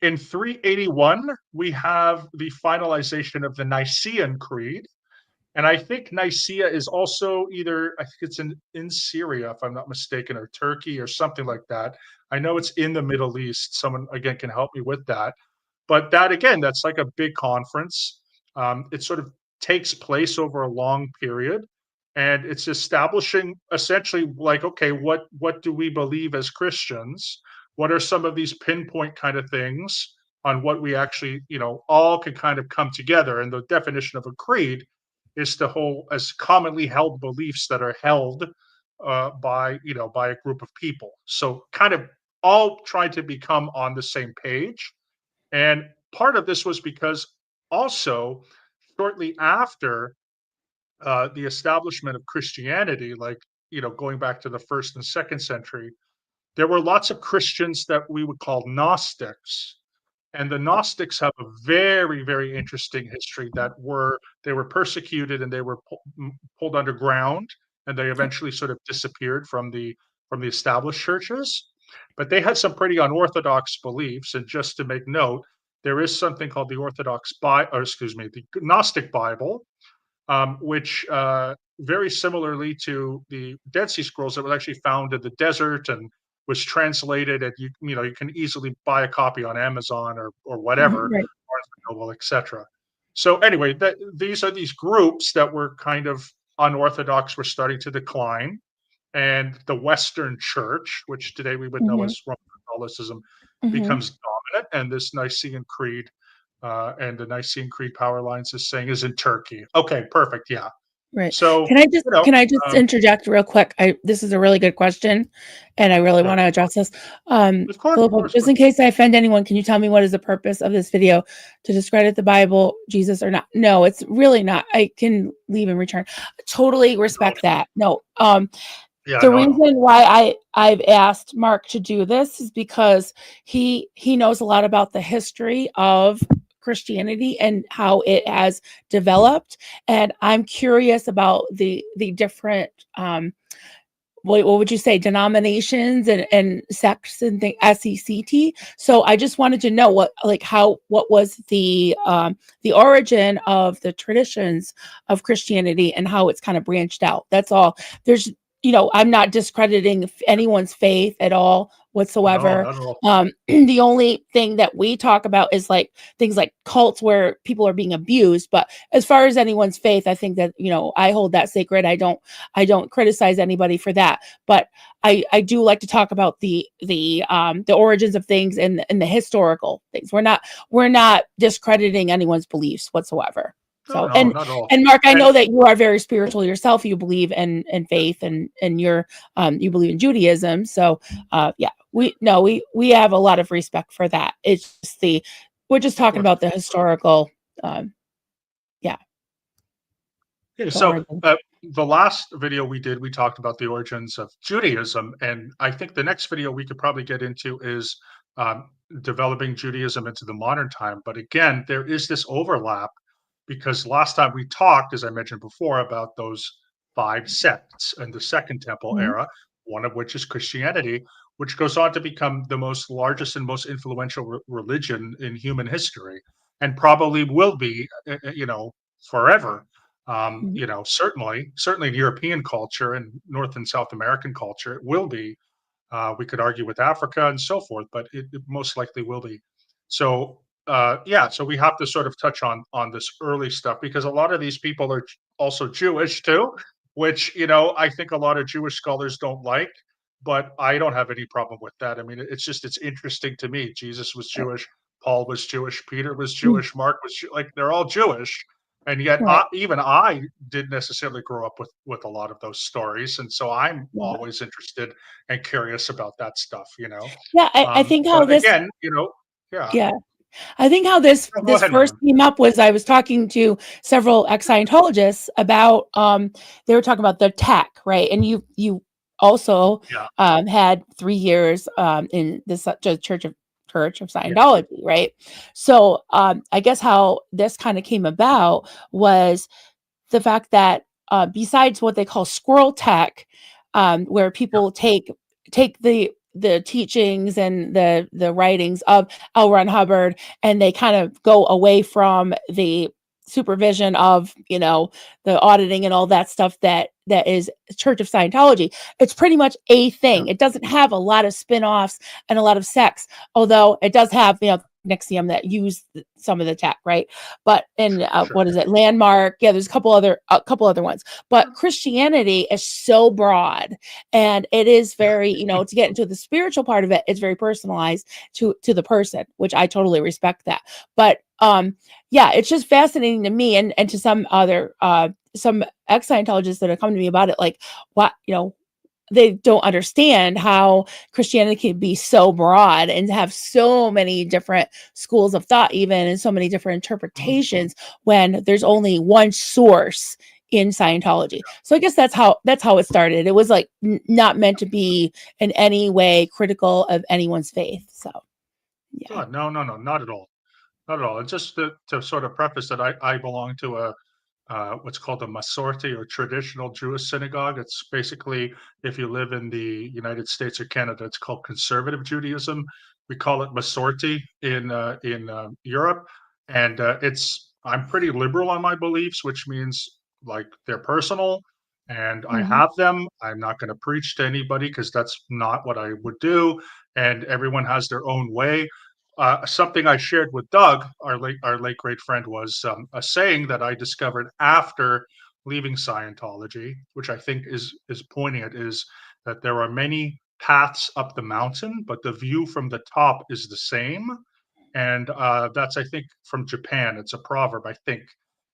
in 381, we have the finalization of the Nicene Creed. And I think Nicaea is also either, I think it's in Syria, if I'm not mistaken, or Turkey or something like that. I know it's in the Middle East. Someone, again, can help me with that. But that, again, that's like a big conference. It sort of takes place over a long period. And it's establishing essentially like, okay, what do we believe as Christians? What are some of these pinpoint kind of things on what we actually, all can kind of come together? And the definition of a creed is to hold as commonly held beliefs that are held by a group of people. So kind of all trying to become on the same page. And part of this was because also shortly after the establishment of Christianity, like going back to the first and second century, there were lots of Christians that we would call Gnostics, and the Gnostics have a very, very interesting history that they were persecuted and they were pulled underground, and they eventually sort of disappeared from the established churches. But they had some pretty unorthodox beliefs. And just to make note, there is something called the Orthodox Bible, or excuse me, the Gnostic Bible, which very similarly to the Dead Sea Scrolls that was actually found in the desert and was translated, and you can easily buy a copy on Amazon or whatever, Right. Barnes and Noble, etc. So anyway, these are these groups that were kind of unorthodox, were starting to decline, and the Western Church, which today we would know Hmm. as Roman Catholicism, Hmm. becomes dominant, and this Nicene Creed and the Nicene Creed power lines is saying is in Turkey. Okay, perfect. Yeah. Right. So, Can I just you know, can I just um, interject real quick? This is a really good question, and I really yeah, want to address this. of Philippa, course, just in case I offend anyone, can you tell me what is the purpose of this video? To discredit the Bible, Jesus, or not? No, it's really not. I can leave and return. Totally no, respect that. No. yeah, The no, no, reason why I've asked Mark to do this is because he knows a lot about the history of Christianity and how it has developed, and I'm curious about the different what would you say, denominations and sects and things, SECT. So I just wanted to know what was the origin of the traditions of Christianity and how it's kind of branched out. That's all. There's I'm not discrediting anyone's faith at all no, whatsoever. not at all. The only thing that we talk about is like things like cults where people are being abused. But as far as anyone's faith, I think that I hold that sacred. I don't criticize anybody for that, but I do like to talk about the origins of things and the historical things. We're not discrediting anyone's beliefs whatsoever. No, So no, not at all. and Mark, I And know that you are very spiritual yourself. You believe in faith and you believe in Judaism. So yeah, we have a lot of respect for that. It's just we're just of talking course. about the historical um yeah, Yeah, the so origin. the last video we did, we talked about the origins of Judaism, and I think the next video we could probably get into is um, developing Judaism into the modern time. But again, there is this overlap because last time we talked, as I mentioned before, about those five sects in the Second Temple Mhm. era, one of which is Christianity, which goes on to become the most largest and most influential religion in human history, and probably will be, forever. Mhm. Certainly in European culture and North and South American culture, it will be. We could argue with Africa and so forth, but it most likely will be. So yeah, so we have to sort of touch on this early stuff because a lot of these people are also Jewish too, which I think a lot of Jewish scholars don't like, but I don't have any problem with that. I mean, it's interesting to me. Jesus was Right. Jewish, Paul was Jewish, Peter was Mm. Jewish, Mark was like they're all Jewish, and yet Right. even I didn't necessarily grow up with a lot of those stories, and so I'm Yeah. always interested and curious about that stuff. Yeah, I think how But this again, yeah. yeah. I think how this No, go this ahead, first Mom. came up was I was talking to several ex-Scientologists about they were talking about the tech, right? And you also Yeah. had 3 years in the Church of Yeah. Scientology, right? So I guess how this kind of came about was the fact that besides what they call squirrel tech, where Yeah. people take the teachings and the writings of L. Ron Hubbard, and they kind of go away from the supervision of the auditing and all that stuff that is Church of Scientology. It's pretty much a Yeah. thing. It doesn't have a lot of spin-offs and a lot of sects, although it does have Nexium that use some of the tech, right? But in Sure. what is it, Landmark? Yeah, there's a couple other ones. But Christianity is so broad, and it is Yeah. very, to get into the spiritual part of it, it's very personalized to the person, which I totally respect that. But yeah, it's just fascinating to me, and to some other some ex-Scientologists that have come to me about it, like, what, they don't understand how Christianity can be so broad and have so many different schools of thought, even, and so many different Mhm. interpretations when there's only one source in Scientology. So I guess that's how it started. It was like not meant to be in any way critical of anyone's faith. So yeah. Oh, no, no, no, not at all. Not at all. And just to sort of preface that I belong to a what's called a Masorti or traditional Jewish synagogue. It's basically, if you live in the United States or Canada, it's called conservative Judaism. We call it Masorti in Europe, and it's I'm pretty liberal on my beliefs, which means like they're personal, and I Mhm. have them. I'm not going to preach to anybody because that's not what I would do, and everyone has their own way. Something I shared with Doug, our late great friend, was a saying that I discovered after leaving Scientology, which I think is poignant, is that there are many paths up the mountain, but the view from the top is the same. And that's, I think, from Japan. It's a proverb, I think,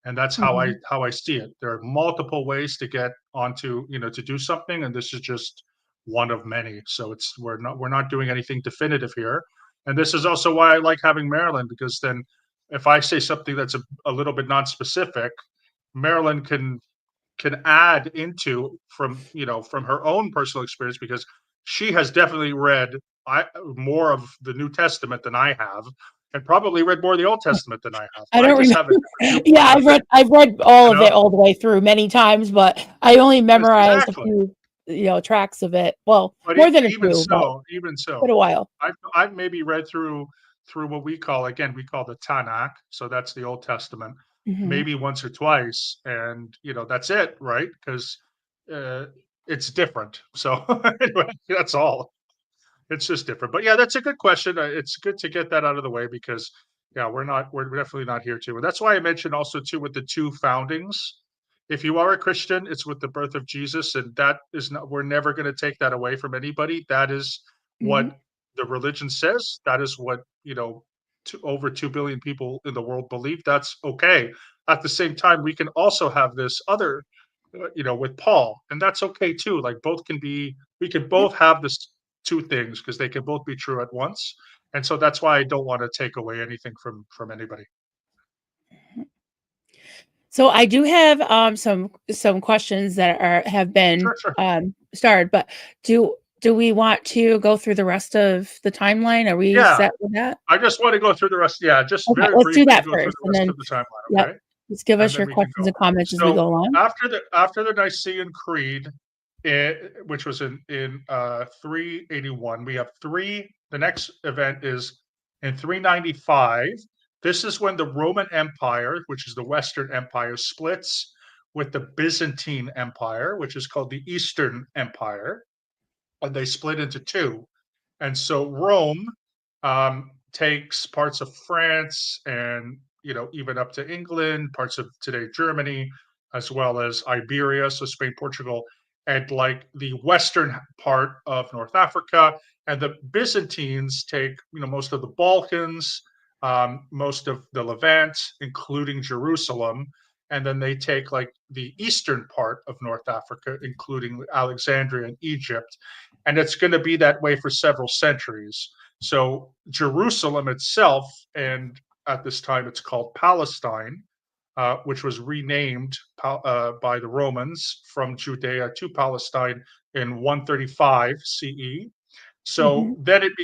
and that's Mhm. how I see it. There are multiple ways to get onto, to do something, and this is just one of many. So it's we're not doing anything definitive here, and this is also why I like having Marilyn, because then if I say something that's a little bit non-specific, Marilyn can add into from her own personal experience, because she has definitely read I, more of the New Testament than I have, and probably read more of the Old Testament than I have. I I don't just remember. have a different Yeah, viewpoint of it, I've read all you of it know? all the way through many times, but I only Yes, memorized a exactly. few, tracks of it. Well, But more than a even few, but so, even quite so, a while. I've maybe read through what we call the Tanakh, so that's the Old Testament, Mhm. maybe once or twice, and that's it, right? Because uh, it's different. So anyway, that's all. It's just different. But yeah, that's a good question. It's good to get that out of the way because yeah, we're definitely not here to. And that's why I mentioned also too with the two foundings. If you are a Christian, it's with the birth of Jesus, and that is not. We're never going to take that away from anybody. That is Mhm. what the religion says. That is what over 2 billion people in the world believe. That's okay. At the same time, we can also have this other, with Paul, and that's okay too. Like both can be. We can Yep. both have this two things because they can both be true at once. And so that's why I don't want to take away anything from anybody. So I do have some questions that have been Sure, sure. started, but do we want to go through the rest of the timeline? Are we Yeah, set with that? I just want to go through the rest. Yeah, just Okay, very let's do briefly that go through first, the and rest then of the timeline, yep, okay? just give And us then your we can questions go. and comments as we So go along. after the Nicene Creed, which was in 381, we have three. The next event is in 395. This is when the Roman Empire, which is the Western Empire, splits with the Byzantine Empire, which is called the Eastern Empire, and they split into two. And so Rome takes parts of France and even up to England, parts of today Germany, as well as Iberia, so Spain, Portugal, and like the western part of North Africa. And the Byzantines take most of the Balkans, most of the Levant, including Jerusalem, and then they take like the eastern part of North Africa, including Alexandria and Egypt, and it's going to be that way for several centuries. So Jerusalem itself, and at this time it's called Palestine, which was renamed by the Romans from Judea to Palestine in 135 CE. So Mhm. then it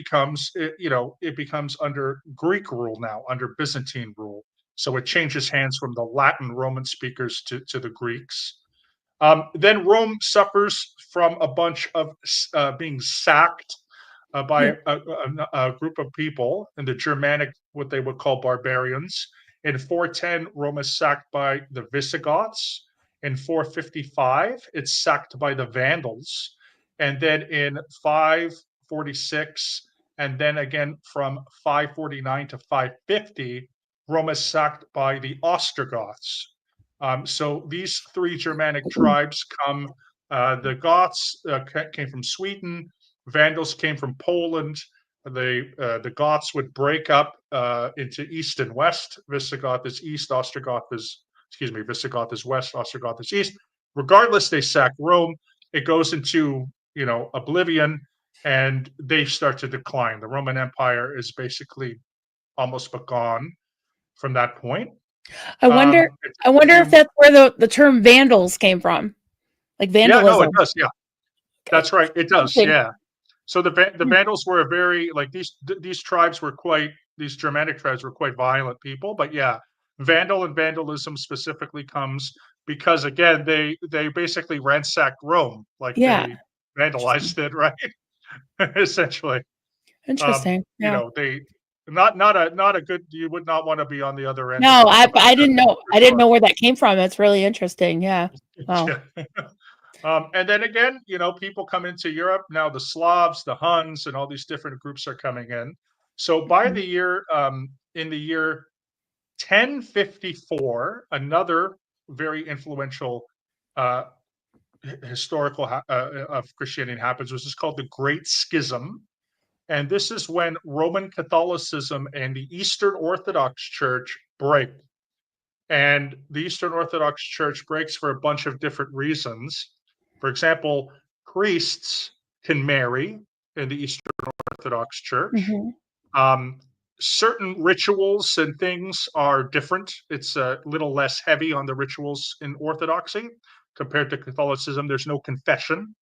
becomes under Greek rule now, under Byzantine rule. So it changes hands from the Latin Roman speakers to the Greeks. Then Rome suffers from a bunch of being sacked by Yeah. a group of people in the Germanic, what they would call barbarians. In 410, Rome is sacked by the Visigoths. In 455, it's sacked by the Vandals. And then in 546, and then again from 549 to 550, Rome is sacked by the Ostrogoths. So these three Germanic tribes come. The Goths came from Sweden. Vandals came from Poland. The Goths would break up into East and West. Visigoth is East. Visigoth is West. Ostrogoth is East. Regardless, they sack Rome. It goes into oblivion, and they start to decline. The Roman Empire is basically almost gone from that point. I wonder It I takes a wonder if few. that's where the term vandals came from, like Yeah, no, it vandalism. does. Yeah, Okay. that's right. It does. Interesting. Yeah. So the Mm. Vandals were a very like these tribes were quite these Germanic tribes were quite violent people. But yeah, vandalism specifically comes because again they basically ransacked Rome, like Yeah. they Interesting. vandalized it, right? Essentially, Interesting. Yeah. they not a good. You would not want to be on the other end No, of that I didn't know for I didn't sure. know where that came from. That's really interesting. Yeah. Wow. Yeah. And then again, people come into Europe now. The Slavs, the Huns, and all these different groups are coming in. So by Mhm. the year in the year 1054, another very influential uh, historical of Christianity happens, which is called the Great Schism. And this is when Roman Catholicism and the Eastern Orthodox Church break. And the Eastern Orthodox Church breaks for a bunch of different reasons. For example, priests can marry in the Eastern Orthodox Church. Mhm. Um, Certain rituals and things are different. It's a little less heavy on the rituals in Orthodoxy compared to Catholicism. There's no confession,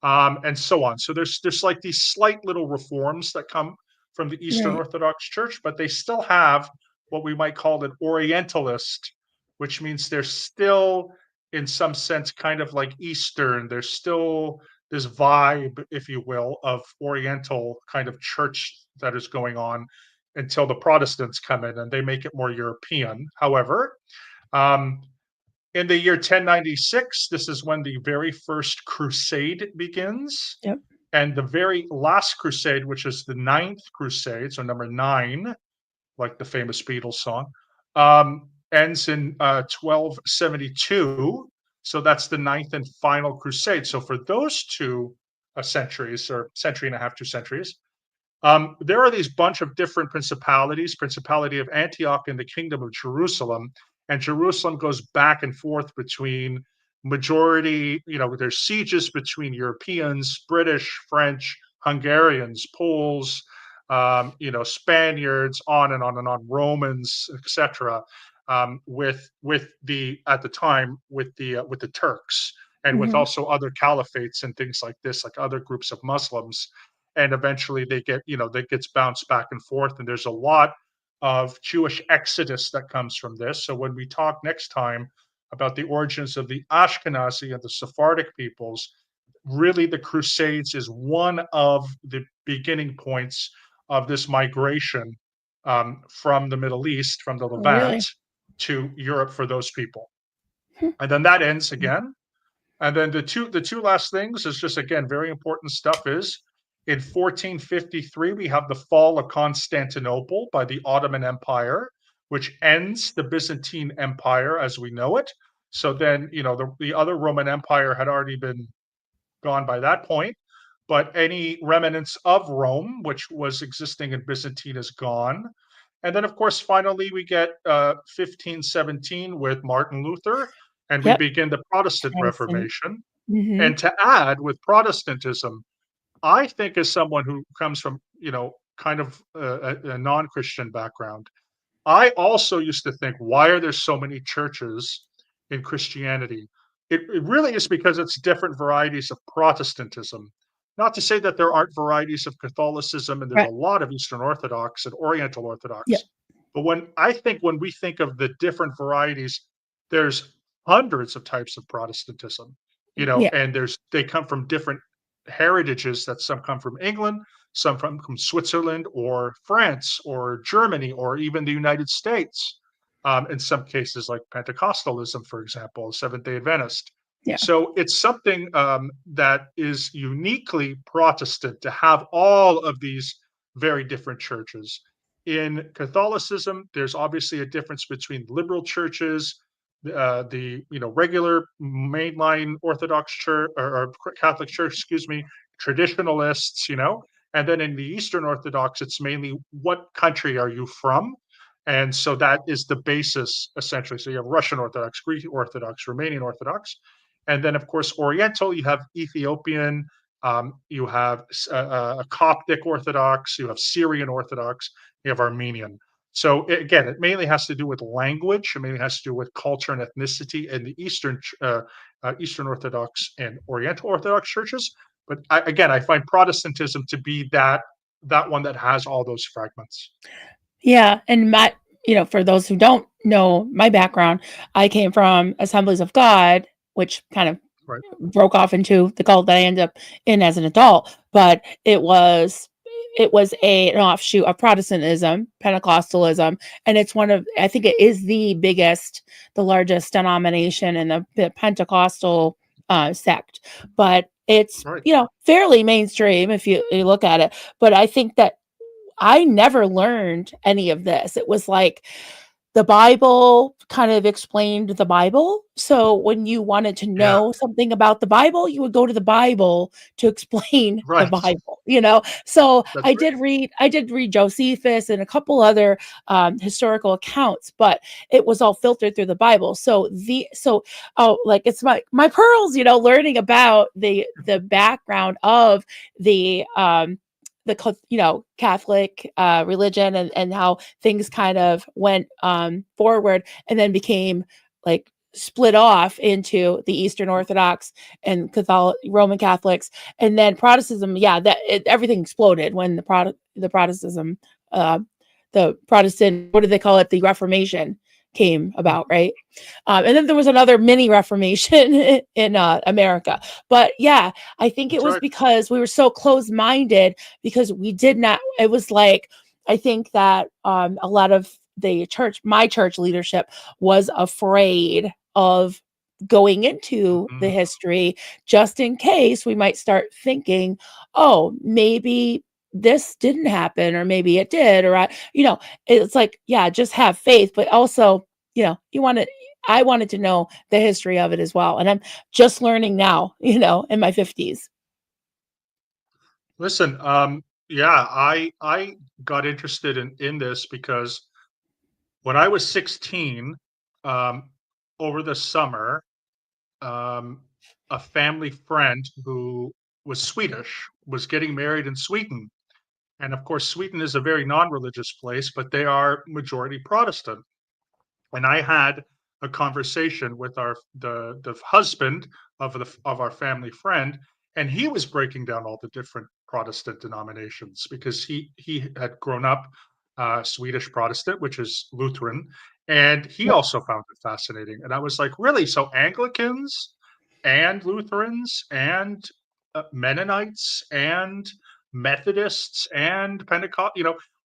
and so on. So there's like these slight little reforms that come from the Eastern Right. Orthodox Church, but they still have what we might call an Orientalist, which means they're still, in some sense, kind of like Eastern. There's still this vibe, if you will, of Oriental kind of church that is going on until the Protestants come in and they make it more European. However, um, in the year 1096, this is when the very first crusade begins. Yep. And the very last crusade, which is the ninth crusade, so number nine, like the famous Beatles song, ends in 1272. So that's the ninth and final crusade. So for those two centuries, or century and a half, 2 centuries, there are these bunch of different principalities, Principality of Antioch and the Kingdom of Jerusalem. And Jerusalem goes back and forth between majority, there's sieges between Europeans, British, French, Hungarians, Poles, Spaniards, on and on and on, Romans, etc. With the at the time with the Turks and with Mhm. also other caliphates and things like this, like other groups of Muslims, and eventually that gets bounced back and forth, and there's a lot of Jewish exodus that comes from this. So when we talk next time about the origins of the Ashkenazi and the Sephardic peoples, really the Crusades is one of the beginning points of this migration from the Middle East, from the Oh, Levant really? to Europe for those people. Hmm. And then that ends again, and then the two last things is just again very important stuff is in 1453 we have the fall of Constantinople by the Ottoman Empire, which ends the Byzantine Empire as we know it. So then the other Roman Empire had already been gone by that point, but any remnants of Rome, which was existing in Byzantine, is gone. And then, of course, finally, we get 1517 with Martin Luther, and we Yep. begin the Protestant Protestant. Reformation. Mhm. And to add, with Protestantism, I think as someone who comes from, kind of a non-Christian background, I also used to think, why are there so many churches in Christianity? it really is because it's different varieties of Protestantism. Not to say that there aren't varieties of Catholicism, and there's a Right. lot of Eastern Orthodox and Oriental Yep. Orthodox. But when we think of the different varieties, there's hundreds of types of Protestantism, Yeah. and they come from different heritages. That some come from England, some from Switzerland or France or Germany or even the United States. In some cases, like Pentecostalism, for example, Seventh Day Adventist. Yeah. So it's something that is uniquely Protestant to have all of these very different churches. In Catholicism, there's obviously a difference between liberal churches, the regular mainline Orthodox Church or Catholic Church, excuse me, traditionalists, and then in the Eastern Orthodox, it's mainly what country are you from, and so that is the basis essentially. So you have Russian Orthodox, Greek Orthodox, Romanian Orthodox, and then of course Oriental. You have Ethiopian, you have a Coptic Orthodox, you have Syrian Orthodox, you have Armenian. So again, it mainly has to do with language. It mainly has to do with culture and ethnicity in the Eastern Orthodox and Oriental Orthodox churches. But again, I find Protestantism to be that one that has all those fragments. Yeah, and for those who don't know my background, I came from Assemblies of God, which kind of Right. broke off into the cult that I ended up in as an adult, but an offshoot of Protestantism, Pentecostalism, and it's I think it is the largest denomination in the Pentecostal sect, but it's Right. fairly mainstream if you look at it. But I think that I never learned any of this. It was like the Bible kind of explained the Bible. So when you wanted to Yeah. know something about the Bible, you would go to the Bible to explain the Right. Bible. So That's I right. did read Josephus and a couple other historical accounts, but it was all filtered through the Bible. Like it's my pearls, learning about the background of the Catholic religion, and how things kind of went forward and then became like split off into the Eastern Orthodox and Catholic Roman Catholics, and then Protestantism. Yeah, everything exploded when the Protestantism, the Protestant, what do they call it? The Reformation came about, right? And then there was another mini Reformation in America. But yeah, I think it That's was right. because we were so close-minded, because we did not. It was like, I think that a lot of my church leadership was afraid of going into the Mhm. history, just in case we might start thinking, oh, maybe this didn't happen, or maybe it did, or it's like, yeah, just have faith, but also, I wanted to know the history of it as well. And I'm just learning now, in my 50s. Listen, yeah, I got interested in this because when I was 16, um, over the summer, um, a family friend who was Swedish was getting married in Sweden. And of course, Sweden is a very non-religious place, but they are majority Protestant. And I had a conversation with the husband of our family friend, and he was breaking down all the different Protestant denominations because he had grown up Swedish Protestant, which is Lutheran, and he Yep. also found it fascinating. And I was like, really? So Anglicans and Lutherans and Mennonites and Methodists and Pentecost,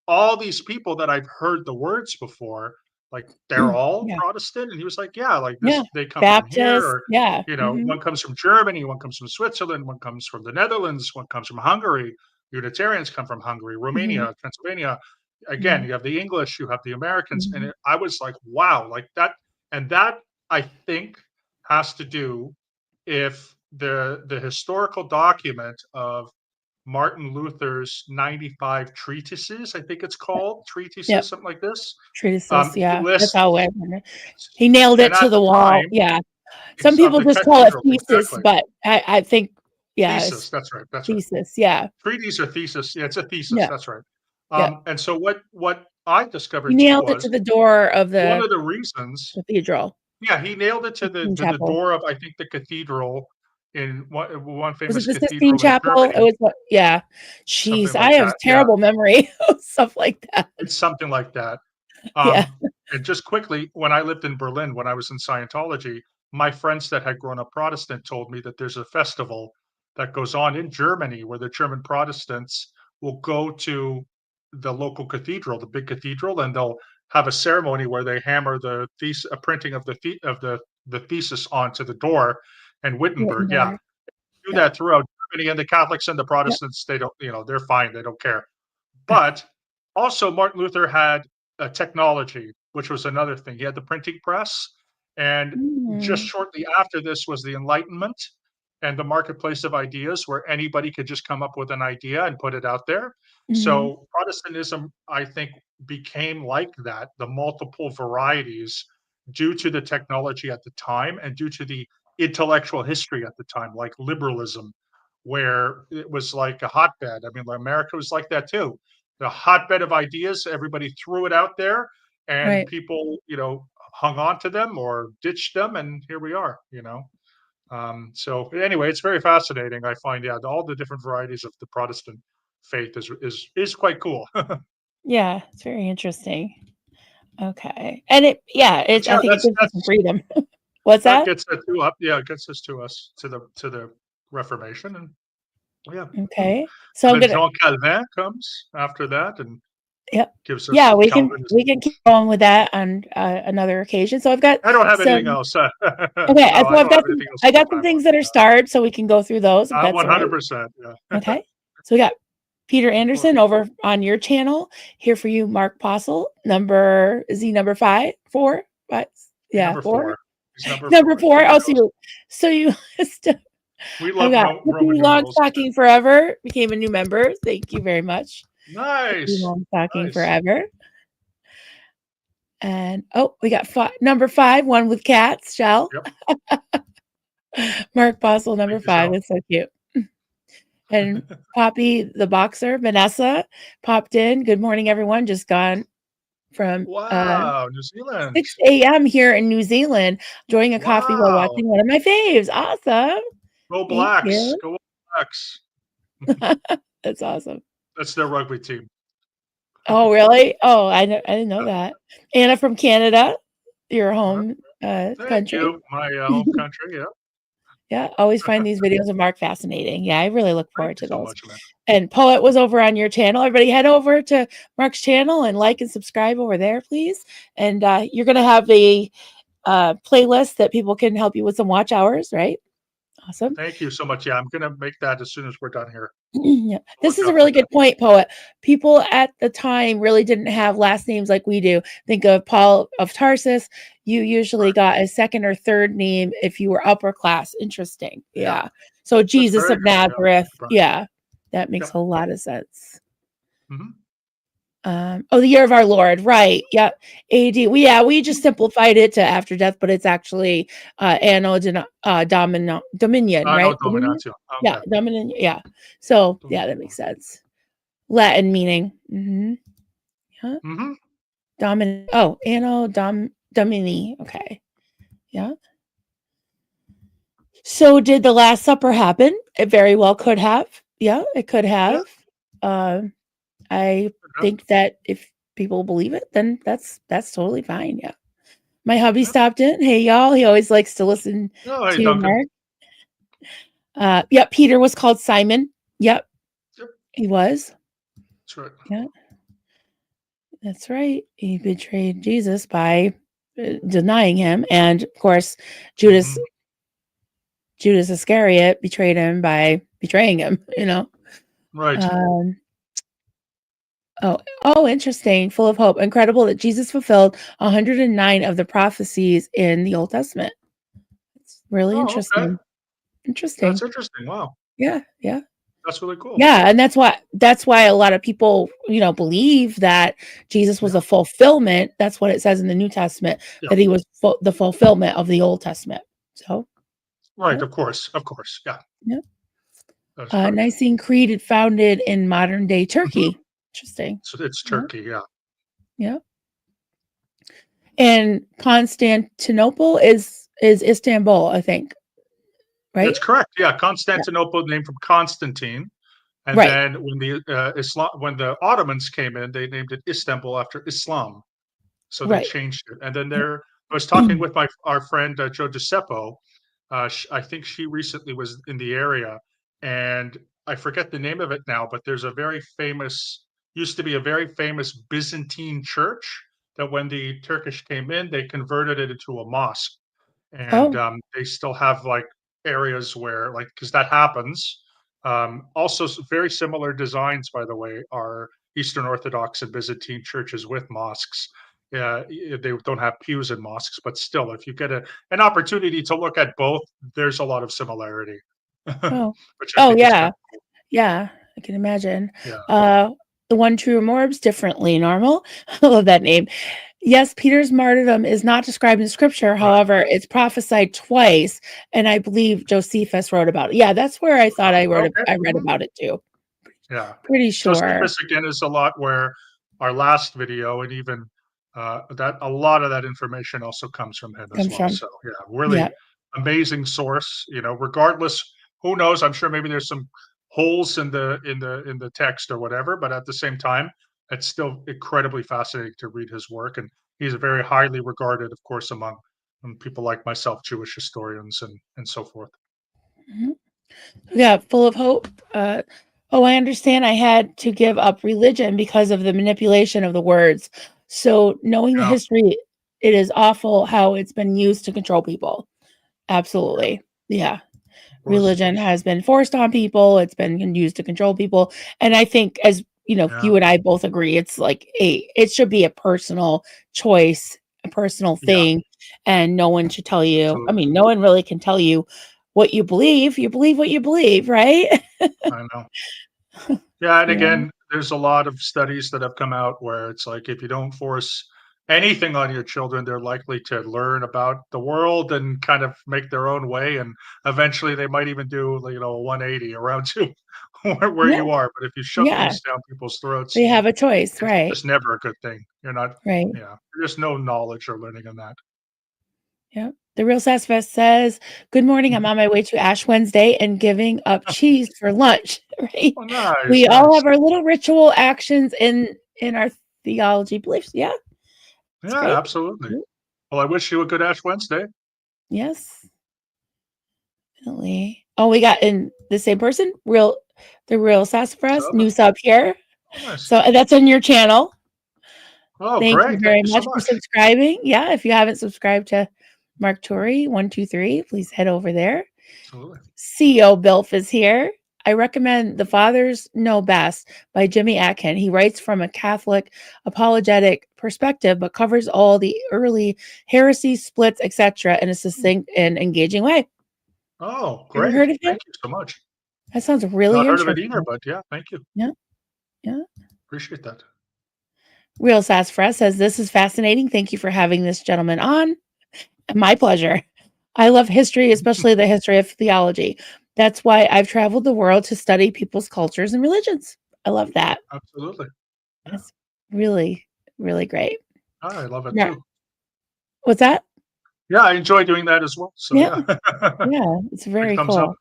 all these people that I've heard the words before, like they're all Yeah. Protestant. And he was like, yeah, like Yeah. this, they come from here, Baptist. or Yeah. Hmm. one comes from Germany, one comes from Switzerland, one comes from the Netherlands, one comes from Hungary. Unitarians come from Hungary, Hmm. Romania, Pennsylvania. Again, Hmm. you have the English, you have the Americans, and Hmm. I was like, wow, like that. And that, I think, has to do, if the historical document of Martin Luther's 95 treatises, I think it's called treatises, Yep. something like this. Treatises. He Yeah. That's how lists, he nailed it and to at the the wall. time, Yeah. Some of people the just call it cathedrals, thesis, exactly. but I think, yeah, it's Thesis, that's right, that's right. thesis. Yeah. Treatise or thesis, yeah, it's a thesis, Yeah. that's right. Yeah. And so what I He discovered too nailed it to was the door of one the of the reasons cathedral. Yeah, he nailed it to the Sistine Chapel. door of, I think, the cathedral in one Was it famous the Sistine cathedral in Chapel? It Germany, was what? Yeah. something Jeez, I like have that. Yeah, terrible memory of stuff like that. it's something like that. Yeah. And just quickly, when I lived in Berlin, when I was in Scientology, my friends that had grown up Protestant told me that there's a festival that goes on in Germany where the German Protestants will go to the local cathedral, the big cathedral, and they'll have a ceremony where they hammer a printing of the thesis onto the door. And Wittenberg, yeah, Wittenberg. do Yep. that throughout Germany, and the Catholics and the Yep. Protestants, they don't, they're fine, they don't care. But also, Martin Luther had a technology, which was another thing. He had the printing press, and just Mm. shortly after this was the Enlightenment and the marketplace of ideas, where anybody could just come up with an idea and put it out there. Mhm. So Protestantism, I think, became like that, the multiple varieties, due to the technology at the time and due to the intellectual history at the time, like liberalism, where it was like a hotbed. I mean, America was like that too, the hotbed of ideas. Everybody threw it out there, and Right. people, hung on to them or ditched them, and here we are. So anyway, it's very fascinating. I find out all the different varieties of the Protestant faith is quite cool. But Yeah, it's very interesting. Okay. And it yeah, I think it gives you some that's freedom. What's that that? gets it to up. Yeah, it gets us to the Reformation, and yeah, Okay. So and I'm then gonna Jean Calvin comes after that and Yep. gives us Yeah, Calvinism. we can keep going with that on another occasion. So I've got I don't have anything some else. Okay, No, I so don't have anything else I to put got some time on. things that are starred so we can go through those if that's all right. 100%. Yeah. Okay. So we got Peter Of Anderson course. over on your channel. Here for you, Mark Postle. Is he number 5? 4? 5? He's Yeah, number 4. 4. He's number Number 4. Keep 4. it Oh, going. so you We I've love got Roman Hippie Long numerals. Stocking Forever became a new member. Thank you very much. Hippie Nice. Long Stocking Nice. Forever. And we got number 5, one with cats, Shell. Yep. Mark Postle, number Thank you, 5. Shell. That's so cute. And Poppy the boxer, Vanessa, popped in. Good morning, everyone. Just gone from Wow, New Zealand. 6 a.m. here in New Zealand, enjoying a coffee while Wow. watching one of my faves. Awesome. Go Thank Blacks. you. Go Blacks. That's awesome. That's their rugby team. Oh, really? Oh, I didn't know Yeah. that. Anna from Canada, your Uh, home Thank country. you. My home country. Yeah. Yeah, always find these videos of Mark fascinating. Yeah, I really look Thank forward you to so those. much, man. And Poet was over on your channel. Everybody head over to Mark's channel and like and subscribe over there, please. And you're going to have a playlist that people can help you with some watch hours, right? Awesome. Thank you so much. Yeah, I'm gonna make that as soon as we're done here. Yeah. I'll This look is a out for really that. good point, Poet. People at the time really didn't have last names like we do. Think of Paul of Tarsus. You usually Right. got a second or third name if you were upper class. Interesting. Yeah. Yeah. So That's Jesus very of good. Yeah. Nazareth. Brian. Yeah. That makes Yeah. a lot of sense. Mhm. The year of our Lord, right? Yep. AD. We just simplified it to after death, but it's actually Dominion, Anno right? Dominion? Dominatio. Yeah, Okay. Dominion. Yeah. So yeah, that makes Dominatio. sense. Latin meaning. Yeah. Mhm. Domini. Domini. Okay. Yeah. So did the Last Supper happen? It very well could have. Yeah, it could Yeah. have. Um, I Yeah. think that if people believe it, then that's totally fine. Yeah. My hubby Yeah. stopped in. Hey, y'all. He always likes to listen Oh, hey, to Duncan. Mark. Yep. Peter was called Simon. Yep. Yep. He was. That's right. Yeah. That's right. He betrayed Jesus by denying him. And of course, Judas Mhm. Iscariot betrayed him by betraying him, Right. Um, interesting. Full of hope. Incredible that Jesus fulfilled 109 of the prophecies in the Old Testament. It's really Oh, okay. interesting. Interesting. That's interesting. Wow. Yeah. Yeah. That's really cool. Yeah. And that's why a lot of people, believe that Jesus was Yeah. a fulfillment. That's what it says in the New Testament, Yeah. that he was the fulfillment of the Old Testament. So, Right. yeah. Of course. Of course. Yeah. Yeah. That's correct. Nicene Creed founded in modern day Mhm. Turkey. Interesting. So it's Yeah. Turkey. Yeah. Yeah. And Constantinople is Istanbul, I think, right? That's correct. Yeah, Yeah. Constantinople, named from Constantine, and Right. then when the Ottomans came in, they named it Istanbul after Islam. So they Right. changed it. And then I was talking with our friend Joe Giuseppe. I think she recently was in the area, and I forget the name of it now, but there's a very famous, used to be a very famous Byzantine church that when the Turkish came in, they converted it into a mosque. And Oh, they still have like areas where, like, because that happens. Also, very similar designs, by the way, are Eastern Orthodox and Byzantine churches with mosques. They don't have pews in mosques, but still, if you get an opportunity to look at both, there's a lot of similarity, oh. which I Oh, think is kind yeah. of cool. Yeah, I can imagine. Yeah, Uh, the one true Morbs, differently normal. I love that name. Yes, Peter's martyrdom is not described in scripture. right. However, it's prophesied twice, and I believe Josephus wrote about it. Yeah, that's where I thought Okay. I read about it too. Yeah. Pretty sure Josephus again is a lot where our last video and even that a lot of that information also comes from him as comes well. from. So yeah, Yeah. really amazing source. Regardless, who knows? I'm sure maybe there's some holes in the text or whatever, but at the same time, it's still incredibly fascinating to read his work, and he's very highly regarded, of course, among people like myself, Jewish historians and so forth. Mhm. Yeah, full of hope. Oh, I understand I had to give up religion because of the manipulation of the words. So, knowing the Yeah, history, it is awful how it's been used to control people. yeah, Absolutely. Yeah. of course. Religion has been forced on people, it's been used to control people, and I think as, Yeah, you and I both agree, it's like it should be a personal choice, a personal yeah, thing, and no one should tell you I absolutely. mean, no one really can tell you what you believe what you believe, right? I know. Yeah, and Yeah, again, there's a lot of studies that have come out where it's like if you don't force anything on your children, they're likely to learn about the world and kind of make their own way, and eventually they might even do, like, a 180 around to where yeah, you are. But if you shove yeah, things down people's throats, they have a choice, it's right, just never a good thing. You're not, right. yeah, there's no knowledge or learning in that. Yep. The Real Sassafras says, "Good morning. I'm Mhm. on my way to Ash Wednesday and giving up cheese for lunch." Right? Oh, nice, We all nice. have our little ritual actions in our theology beliefs. Yeah, it's Yeah, great. absolutely. Yep. Well, I wish you a good Ash Wednesday. Yes, definitely. Oh, we got in the same person. The Real Sassafras So, new sub here. oh, nice. So that's on your channel. Oh, Thank you great. Thank very you so much for much. subscribing. Yeah, if you haven't subscribed to Mark Turi 123, please head over there. Absolutely. CEO Bilf is here. I recommend The Fathers Know Best by Jimmy Atkin. He writes from a Catholic apologetic perspective, but covers all the early heresies, splits, etc., in a succinct and engaging way. Oh, You ever great. heard of him? Thank you so much. That sounds really Not heard of it either, interesting. but yeah, thank you. Yeah, yeah. Appreciate that. Real Sassafras says, "This is fascinating. Thank you for having this gentleman on. My pleasure. I love history, especially the history of theology. That's why I've traveled the world to study people's cultures and religions." I love that. Absolutely. Yeah. That's really, really great. I love it Yeah. too. What's that? Yeah, I enjoy doing that as well. So Yeah, yeah. yeah, it's Big very thumbs up. cool.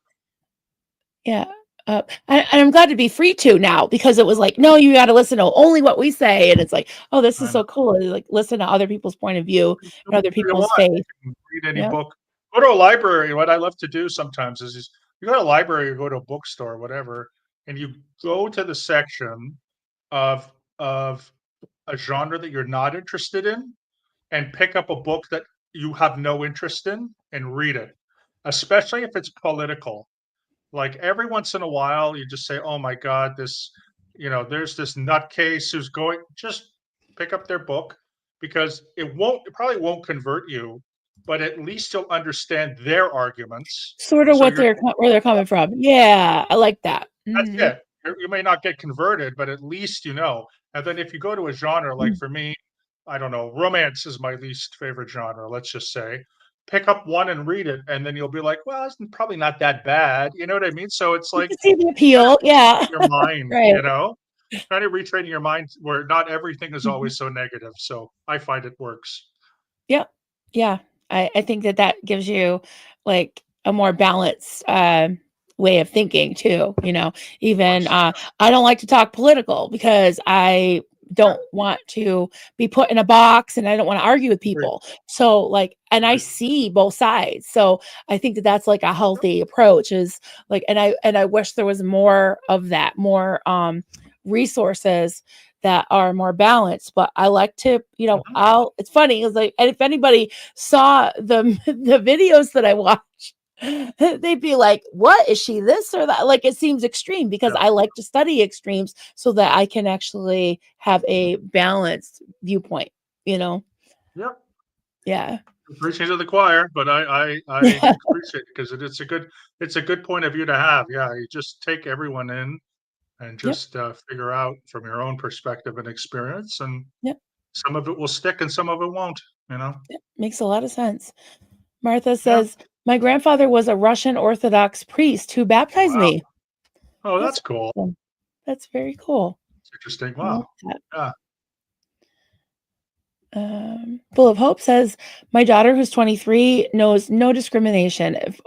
Yeah. And I'm glad to be free to now because it was like, no, you got to listen to only what we say. And it's like, oh, this is I know. so cool. Like, listen to other people's point of view You can do and other whatever you people's want. You faith. can read any Yeah. book. Go to a library. What I love to do sometimes is you go to a library or go to a bookstore or whatever, and you go to the section of of a genre that you're not interested in and pick up a book that you have no interest in and read it, especially if it's political. Like every once in a while, you just say, "Oh my God, there's this nutcase who's going." Just pick up their book because it probably won't convert you, but at least you'll understand their arguments. Sort of So what you're where they're coming from. Yeah. I like that. that's Mhm. it. You may not get converted, but at least you know. And then if you go to a genre, like Mm. for me, I don't know, romance is my least favorite genre, let's just say. Pick up one and read it, and then you'll be like, well, it's probably not that bad. You know what I mean? So it's You like can see the kind of appeal. Yeah. retrain your mind, Right. Kind of retraining your mind where not everything is Mhm. always so negative. So I find it works. Yep. Yeah. I think that that gives you like a more balanced way of thinking too. Of Even course. I don't like to talk political because I Yeah. don't want to be put in a box and I don't want to argue with Great. people. So like, and I Great. see both sides. So I think that that's like a Yep. healthy approach is like, and I wish there was more of that, more resources that are more balanced. But I like to, Mhm. it's funny, it's like, and if anybody saw the the videos that I watch, they'd be like, what is she this or that? Like it seems extreme because Yeah. I like to study extremes so that I can actually have a balanced viewpoint, you know? Yep. Yeah. Preaching to the choir, but I Yeah. appreciate it because it's a good point of view to have. Yeah, you just take everyone in and Yep. just figure out from your own perspective and experience, and Yep. some of it will stick and some of it won't. You know. Yep. Makes a lot of sense. Martha Yeah. says, my grandfather was a Russian Orthodox priest who baptized Wow. me. Oh, That's that's cool. awesome. That's very cool. It's interesting. I like Wow. that. Yeah. Full of Hope says, my daughter, who's 23, knows no discrimination. If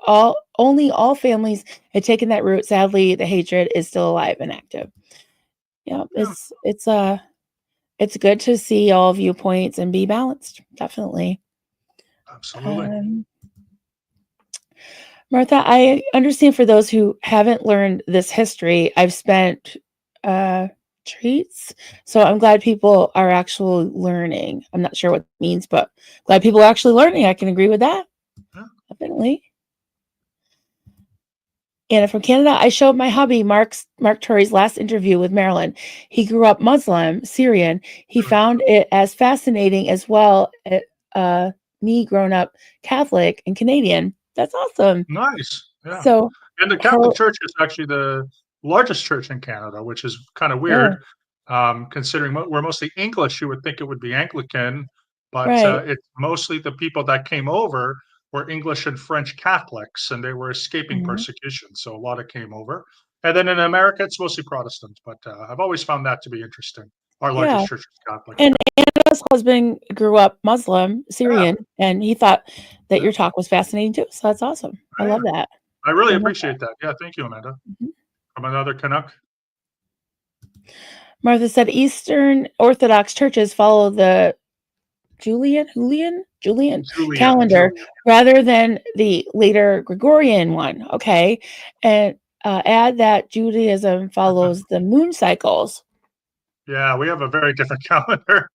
only all families had taken that route, sadly, the hatred is still alive and active. Yeah, Yeah. it's good to see all viewpoints and be balanced. Definitely. Absolutely. Um, Martha, I understand for those who haven't learned this history, I've spent uh, treats. So I'm glad people are actually learning. I'm not sure what it means, but glad people are actually learning. I can agree with that. Yeah. Definitely. Anna from Canada, I showed my hubby Mark Turi's last interview with Marilyn. He grew up Muslim, Syrian. He Sure. found it as fascinating as well. Uh, Me grown up Catholic and Canadian. That's awesome. Nice. Yeah. So And the her, Catholic Church is actually the largest church in Canada, which is kind of yeah, weird, considering we're mostly English. You would think it would be Anglican, but right. it's mostly the people that came over were English and French Catholics, and they were escaping Mhm. persecution. So a lot of came over. And then in America, it's mostly Protestant. But I've always found that to be interesting. Our Yeah. largest church is Catholic. And Anna's husband grew up Muslim, Yeah, Syrian, and he thought that yeah, your talk was fascinating too. So that's awesome. I yeah. love that. I really I love that. appreciate that. Yeah, thank you, Amanda. Mhm. From another Canuck. Martha said Eastern Orthodox churches follow the Julian Julian, calendar Julian. rather than the later Gregorian one. Okay. And add that Judaism follows the moon cycles. Yeah, we have a very different calendar.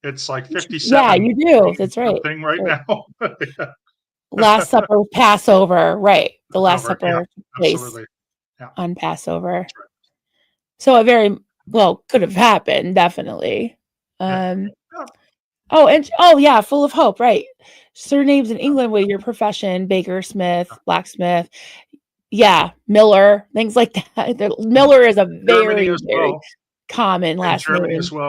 It's like Yeah, 57 you do. point That's right. something right Right. now. Yeah. Last Supper, Passover. Right. The Last Over. Yeah, Supper took place absolutely. Yeah, on Passover. that's right. So it very well could have happened, definitely. Yeah. Um, Yeah, oh yeah, Full of Hope, right. Surnames in yeah, England with your profession, baker, smith, blacksmith. Yeah, Miller, things like that. yeah. Miller is a Germany very, as very well. common In last Germany as name.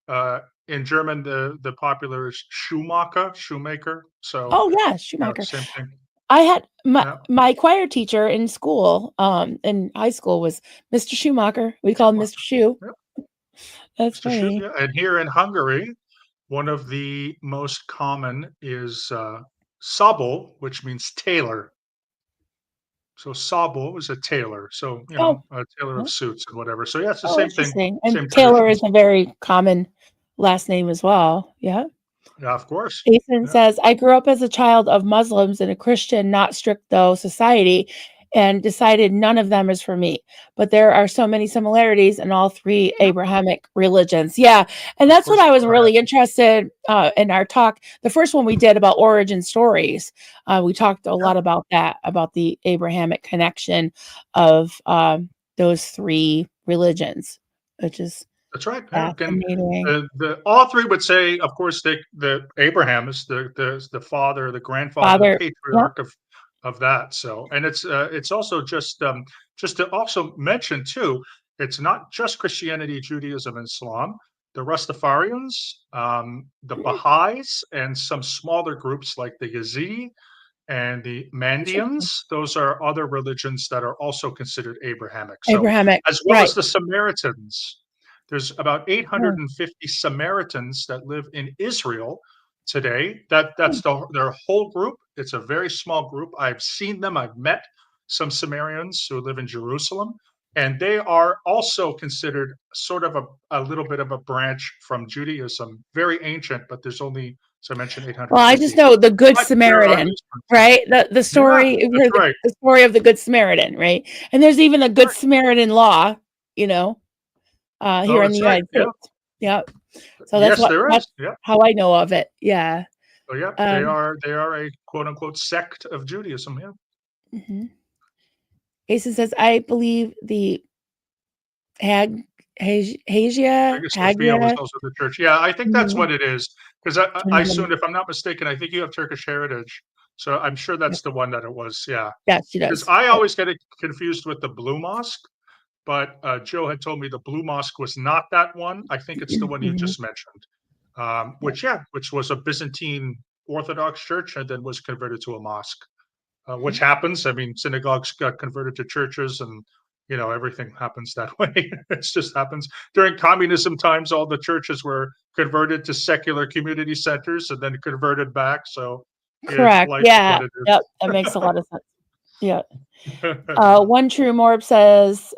well. In German, the popular is Schumacher, shoemaker. So, Oh yeah, yeah, Schumacher. same thing. I had Yeah, my choir teacher in school, in high school was Mr. Schumacher. We called him Mr. Schumacher. Schu. Yep, That's Mr. Schu, funny. yeah, and here in Hungary, one of the most common is, Szabó, which means tailor. So Sabo is a tailor, so, Oh, a tailor of huh. suits and whatever. So, yeah, it's the Oh, same thing, interesting. And same Taylor is traditions. a very common last name as well. Yeah. Yeah, of course. Ethan Yeah, says, I grew up as a child of Muslims in a Christian, not strict though, society and decided none of them is for me. But there are so many similarities in all three yeah, Abrahamic religions. Yeah. And of that's what course. I was Go ahead. really interested in our talk. The first one we did about origin stories. We talked a Yeah, lot about that, about the Abrahamic connection of those three religions, which is that's right, yeah, and fascinating. the all 3 would say, of course, the Abraham is the father, the grandfather, the Father, yeah, patriarch of that, so and it's also just to also mention too, it's not just Christianity, Judaism, and Islam. The Rastafarians, the Baha'is, and some smaller groups like the Yazidi and the interesting. Mandeans, those are other religions that are also considered Abrahamic. So, Abrahamic, as well right. as the Samaritans, there's about Yeah. 850 Samaritans that live in Israel today. That's their whole group. It's a very small group. I've seen them. I've met some Sumerians who live in Jerusalem, and they are also considered sort of a little bit of a branch from Judaism. Very ancient, but there's only, as I mentioned, Well, I just 850. know the Good But there are Samaritan, these groups. right? The Yeah, story, you've that's heard right. the story of the Good Samaritan, right? And there's even a Good Right. Samaritan law, you know, Oh, here in the that's right. United Yeah. States. Yep. So Yes, there that's is. Yeah. how I know of it. Yeah. So yeah, Um, they are a quote unquote sect of Judaism. Yeah. mhm. Jason says, I believe the Hag Hagia Sophia was Hagia. also the church. Yeah, I think that's Mhm. what it is. Because I assumed, if I'm not mistaken, I think you have Turkish heritage. So I'm sure that's the one that it was. Yeah. Yeah, she Because does. I Yep. always get it confused with the Blue Mosque, but Joe had told me the Blue Mosque was not that one. I think it's the one you Mhm. just mentioned, Yep. which was a Byzantine Orthodox church and then was converted to a mosque, which Yep. happens. I mean, synagogues got converted to churches, and everything happens that way. It just happens. During communism times, all the churches were converted to secular community centers and then converted back. So it's Correct. life is Yeah. what it Yep. is. That makes a lot of sense. Yeah. One True Morb says,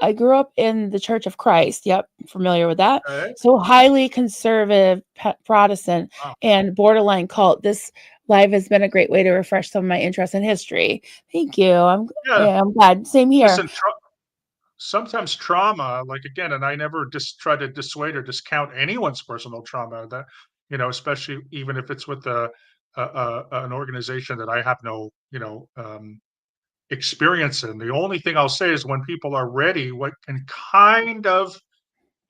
I grew up in the Church of Christ. Yep, familiar with that. Okay. So highly conservative Protestant Wow. and borderline cult. This live has been a great way to refresh some of my interest in history. Thank you. Yeah. Yeah, I'm glad. Same here. Listen, sometimes trauma, like, again, and I never just try to dissuade or discount anyone's personal trauma, that, especially even if it's with an organization that I have no, experience in. The only thing I'll say is, when people are ready, what can kind of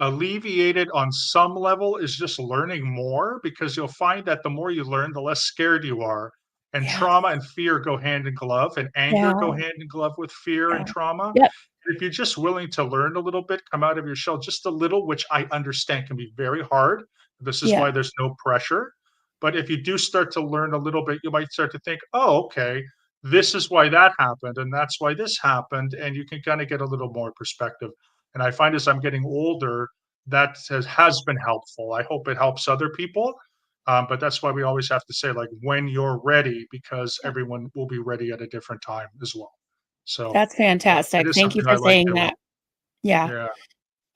alleviated on some level is just learning more, because you'll find that the more you learn, the less scared you are. And Yes. trauma and fear go hand in glove, and anger Yeah. go hand in glove with fear Yeah. and trauma. Yep. And if you're just willing to learn a little bit, come out of your shell just a little, which I understand can be very hard. This is Yeah. why there's no pressure. But if you do start to learn a little bit, you might start to think, oh, okay, this is why that happened, and that's why this happened. And you can kind of get a little more perspective. And I find, as I'm getting older, that has been helpful. I hope it helps other people. But that's why we always have to say, like, when you're ready, because Yeah. everyone will be ready at a different time as well. So That's it fantastic. is Thank you something I for like saying doing. that. Yeah.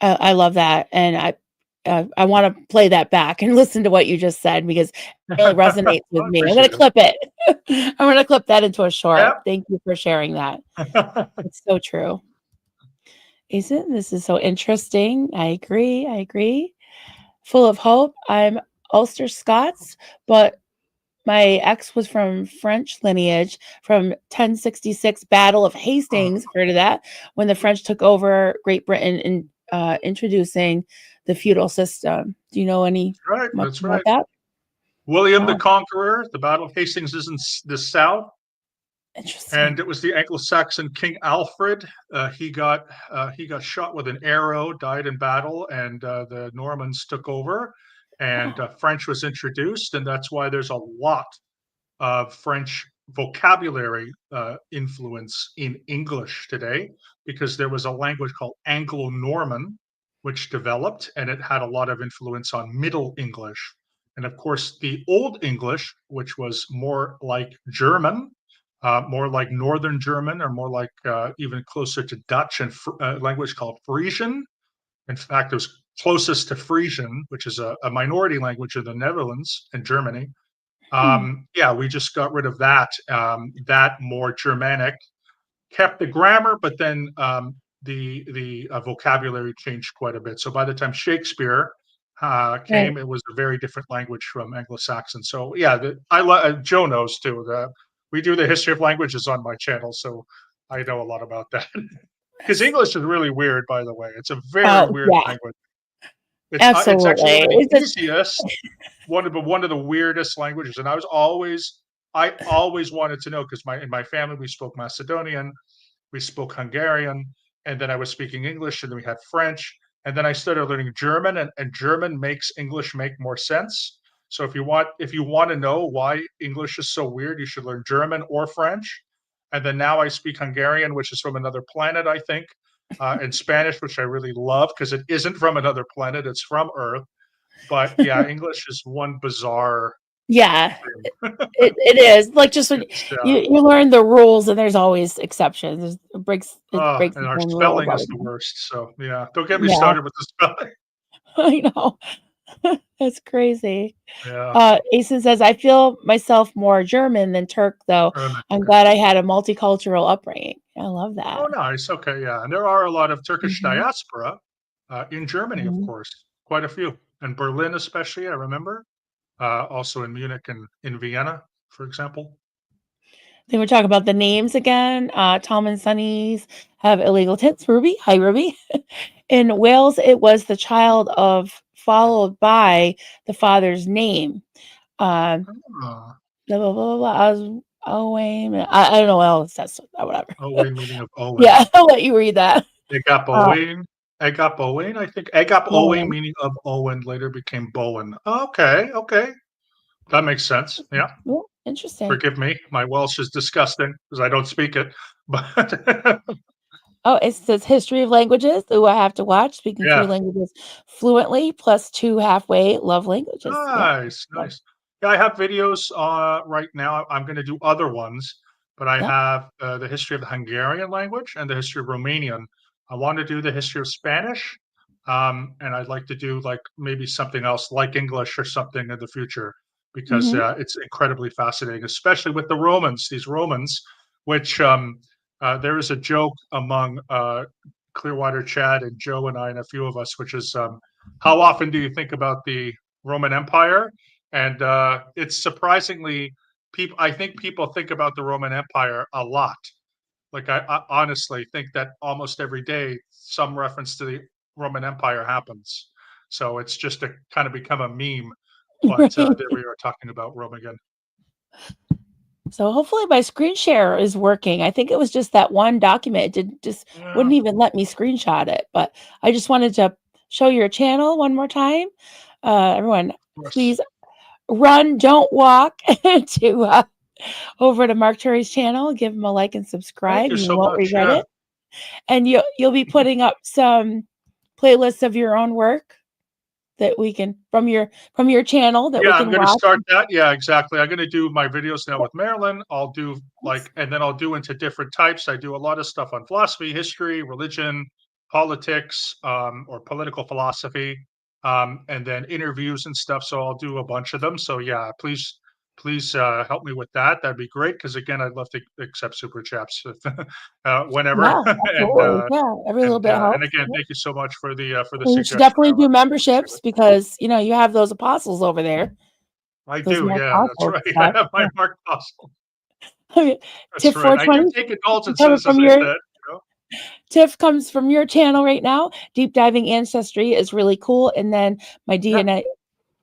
Yeah. I love that. And I want to play that back and listen to what you just said because it really resonates with I me. I'm going appreciate to clip it. I'm going to clip that into a short. it. Thank you for sharing that. Yeah. It's so true. Isn't this is so interesting? I agree. I agree. Full of hope. I'm Ulster Scots, but my ex was from French lineage from 1066 Battle of Hastings. Heard of that? When the French took over Great Britain in introducing the feudal system. Do you know any Right. much That's about right. that? William the Wow, Conqueror. The Battle of Hastings is in the south, interesting. and it was the Anglo-Saxon King Alfred. He got shot with an arrow, died in battle, and the Normans took over, and Wow. French was introduced, and that's why there's a lot of French vocabulary influence in English today, because there was a language called Anglo-Norman, which developed, and it had a lot of influence on Middle English. And of course, the Old English, which was more like German, more like Northern German, or more like even closer to Dutch, and a language called Frisian. In fact, it was closest to Frisian, which is a minority language in the Netherlands and Germany. Hmm. Yeah, we just got rid of that. That more Germanic, kept the grammar, but then the vocabulary changed quite a bit. So by the time Shakespeare Right. came, it was a very different language from Anglo-Saxon. So yeah, Joe knows too. We do the history of languages on my channel, so I know a lot about that. Because Yes. English is really weird, by the way. It's a very Oh weird yeah, language. It's actually absolutely. one of the It's just easiest, one of the weirdest languages. And I always wanted to know, because in my family we spoke Macedonian, we spoke Hungarian, and then I was speaking English, and then we had French, and then I started learning German, and German makes English make more sense. So if you want to know why English is so weird, you should learn German or French. And then now I speak Hungarian, which is from another planet, I think, and Spanish, which I really love because it isn't from another planet; it's from Earth. But yeah, English is one bizarre. Yeah, it is like just when It's you learn the rules, and there's always exceptions. It breaks and its our own rules spelling every is the time. worst. So yeah, don't get me Yeah, started with the spelling. I know. That's crazy. Yeah. Asen says, "I feel myself more German than Turk, though. I'm Okay. glad I had a multicultural upbringing." I love Oh, that. nice. Okay, yeah, and there are a lot of Turkish Mhm, diaspora in Germany, of mhm. course, quite a few, in Berlin especially. I remember also in Munich and in Vienna, for example. Then we're talking about the names again. Tom and Sonny's have illegal tints. Ruby, hi Ruby. In Wales, it was the child of followed by the father's name. Um, Ah, blah blah blah blah. I was Owen. I don't know what else. That's whatever. Owen meaning of Owen. Yeah, I'll let you read that. Egap Uh, Owen. Egap Owen, I think. Egap Owen Owen. meaning of Owen later became Bowen. Okay, okay. That makes sense. Yeah. Yeah, interesting. Forgive me. My Welsh is disgusting because I don't speak it. But Oh, it says history of languages. Ooh, I have to watch. Speaking three yeah. languages fluently, plus two halfway. Love languages. Yeah. Nice, Yep. nice. Yeah, I have videos right now. I'm going to do other ones, but I Yep. have the history of the Hungarian language and the history of Romanian. I want to do the history of Spanish, and I'd like to do like maybe something else like English or something in the future because Mhm. it's incredibly fascinating, especially with the Romans. These Romans, which there is a joke among Clearwater Chad and Joe and I and a few of us, which is how often do you think about the Roman Empire? And it's surprisingly, people. I think people think about the Roman Empire a lot. Like I honestly think that almost every day some reference to the Roman Empire happens. So it's just a kind of become a meme. But Right. there we are talking about Rome again. So hopefully my screen share is working. I think it was just that one document. It did just Yeah, wouldn't of even let me screenshot it. But I just wanted to show your channel one more time. Everyone, course. please run, don't walk to over to Mark Turi's channel. Give him a like and Thank subscribe. you You so won't much. regret Yeah. it. And you'll be putting up some playlists of your own work that we can from your channel that Yeah, we I'm can gonna watch. start that. Yeah, exactly. I'm gonna do my videos now with Marilyn. I'll do like, and then I'll do into different types. I do a lot of stuff on philosophy, history, religion, politics, or political philosophy, and then interviews and stuff. So I'll do a bunch of them. So yeah, please help me with that. That'd be great. Because again, I'd love to accept super chats whenever. Yeah, and absolutely. Yeah, every little bit and helps. again, thank you so much for the And you should suggestion, definitely Marilyn. do I appreciate memberships it. because, you have those apostles over there, I those do, more yeah, that's apostles right. I stuff. have my Yeah. Mark Fossil. I mean, That's Tiff right. I do 420 take coming indulgences, as from I your said, you know? Tiff comes from your channel right now. Deep diving ancestry is really cool. And then my Yeah,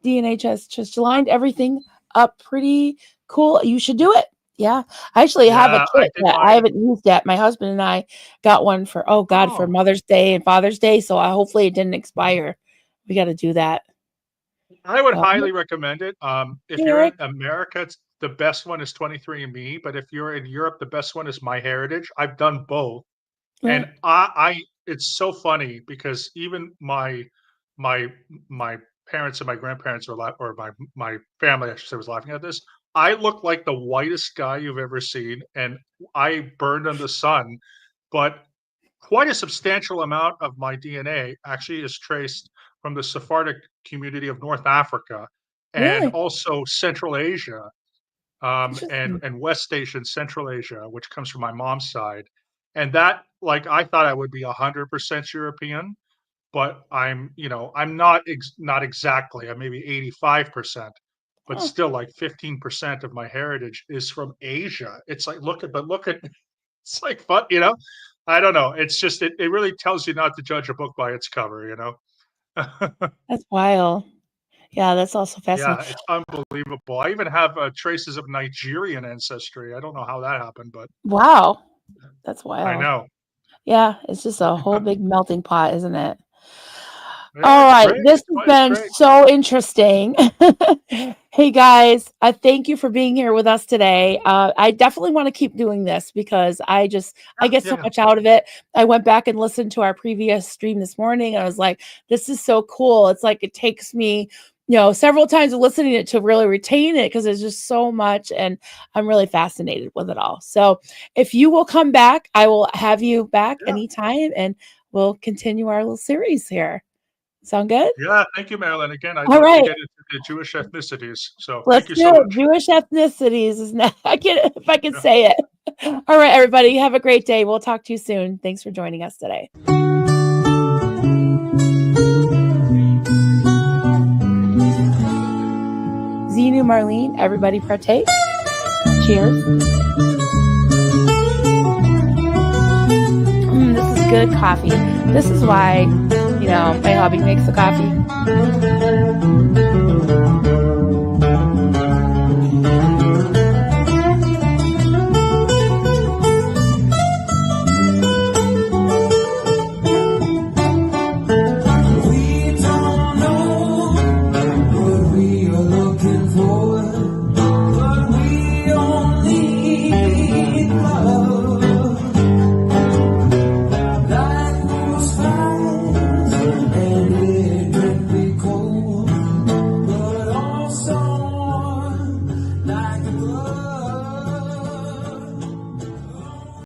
DNA just lined everything up pretty cool. You should do it. Yeah. I actually have a yeah, I kit did that I mine. haven't used yet. My husband and I got one for, oh God, for Oh, Mother's Day and Father's Day. So hopefully it didn't expire. We got to do that. I would So, highly recommend it. If hey, you're in Eric. America, the best one is 23andMe, but if you're in Europe, the best one is MyHeritage. I've done both. Yeah. And I it's so funny because even my my parents and my grandparents were or my family, I should say, was laughing at this. I look like the whitest guy you've ever seen, and I burned in the sun, but quite a substantial amount of my DNA actually is traced from the Sephardic community of North Africa and Really? also Central Asia, Interesting. and West Asian Central Asia, which comes from my mom's side. And that, like, I thought I would be 100% European, but I'm not exactly. I'm maybe 85%, but Huh. still, like 15% of my heritage is from Asia. It's like look at it's like fun, you know. I don't know. It's just it really tells you not to judge a book by its cover, you know. That's wild. Yeah, that's also Yeah, fascinating. it's unbelievable. I even have traces of Nigerian ancestry. I don't know how that happened, but Wow. That's I wild. know. Yeah, it's just a whole big melting pot, isn't it? Yeah, All it's right, great. this has It's been great. so interesting. Hey guys, I thank you for being here with us today. I definitely want to keep doing this because I Yeah, get so yeah. much out of it. I went back and listened to our previous stream this morning and I was like, this is so cool. It's like it takes me, several times listening to really retain it because there's just so much, and I'm really fascinated with it all. So if you will come back, I will have you back Yeah. anytime, and we'll continue our little series here. Sound good? Yeah, thank you, Marilyn. Again, I'd All love to right. get into the Jewish ethnicities. So Let's thank you do so it. much. Jewish ethnicities is not, I can if I can Yeah. say it. All right, everybody. Have a great day. We'll talk to you soon. Thanks for joining us today. Zenu, Marlene, everybody partake. Cheers. This is good coffee. This is why, my hubby makes the coffee.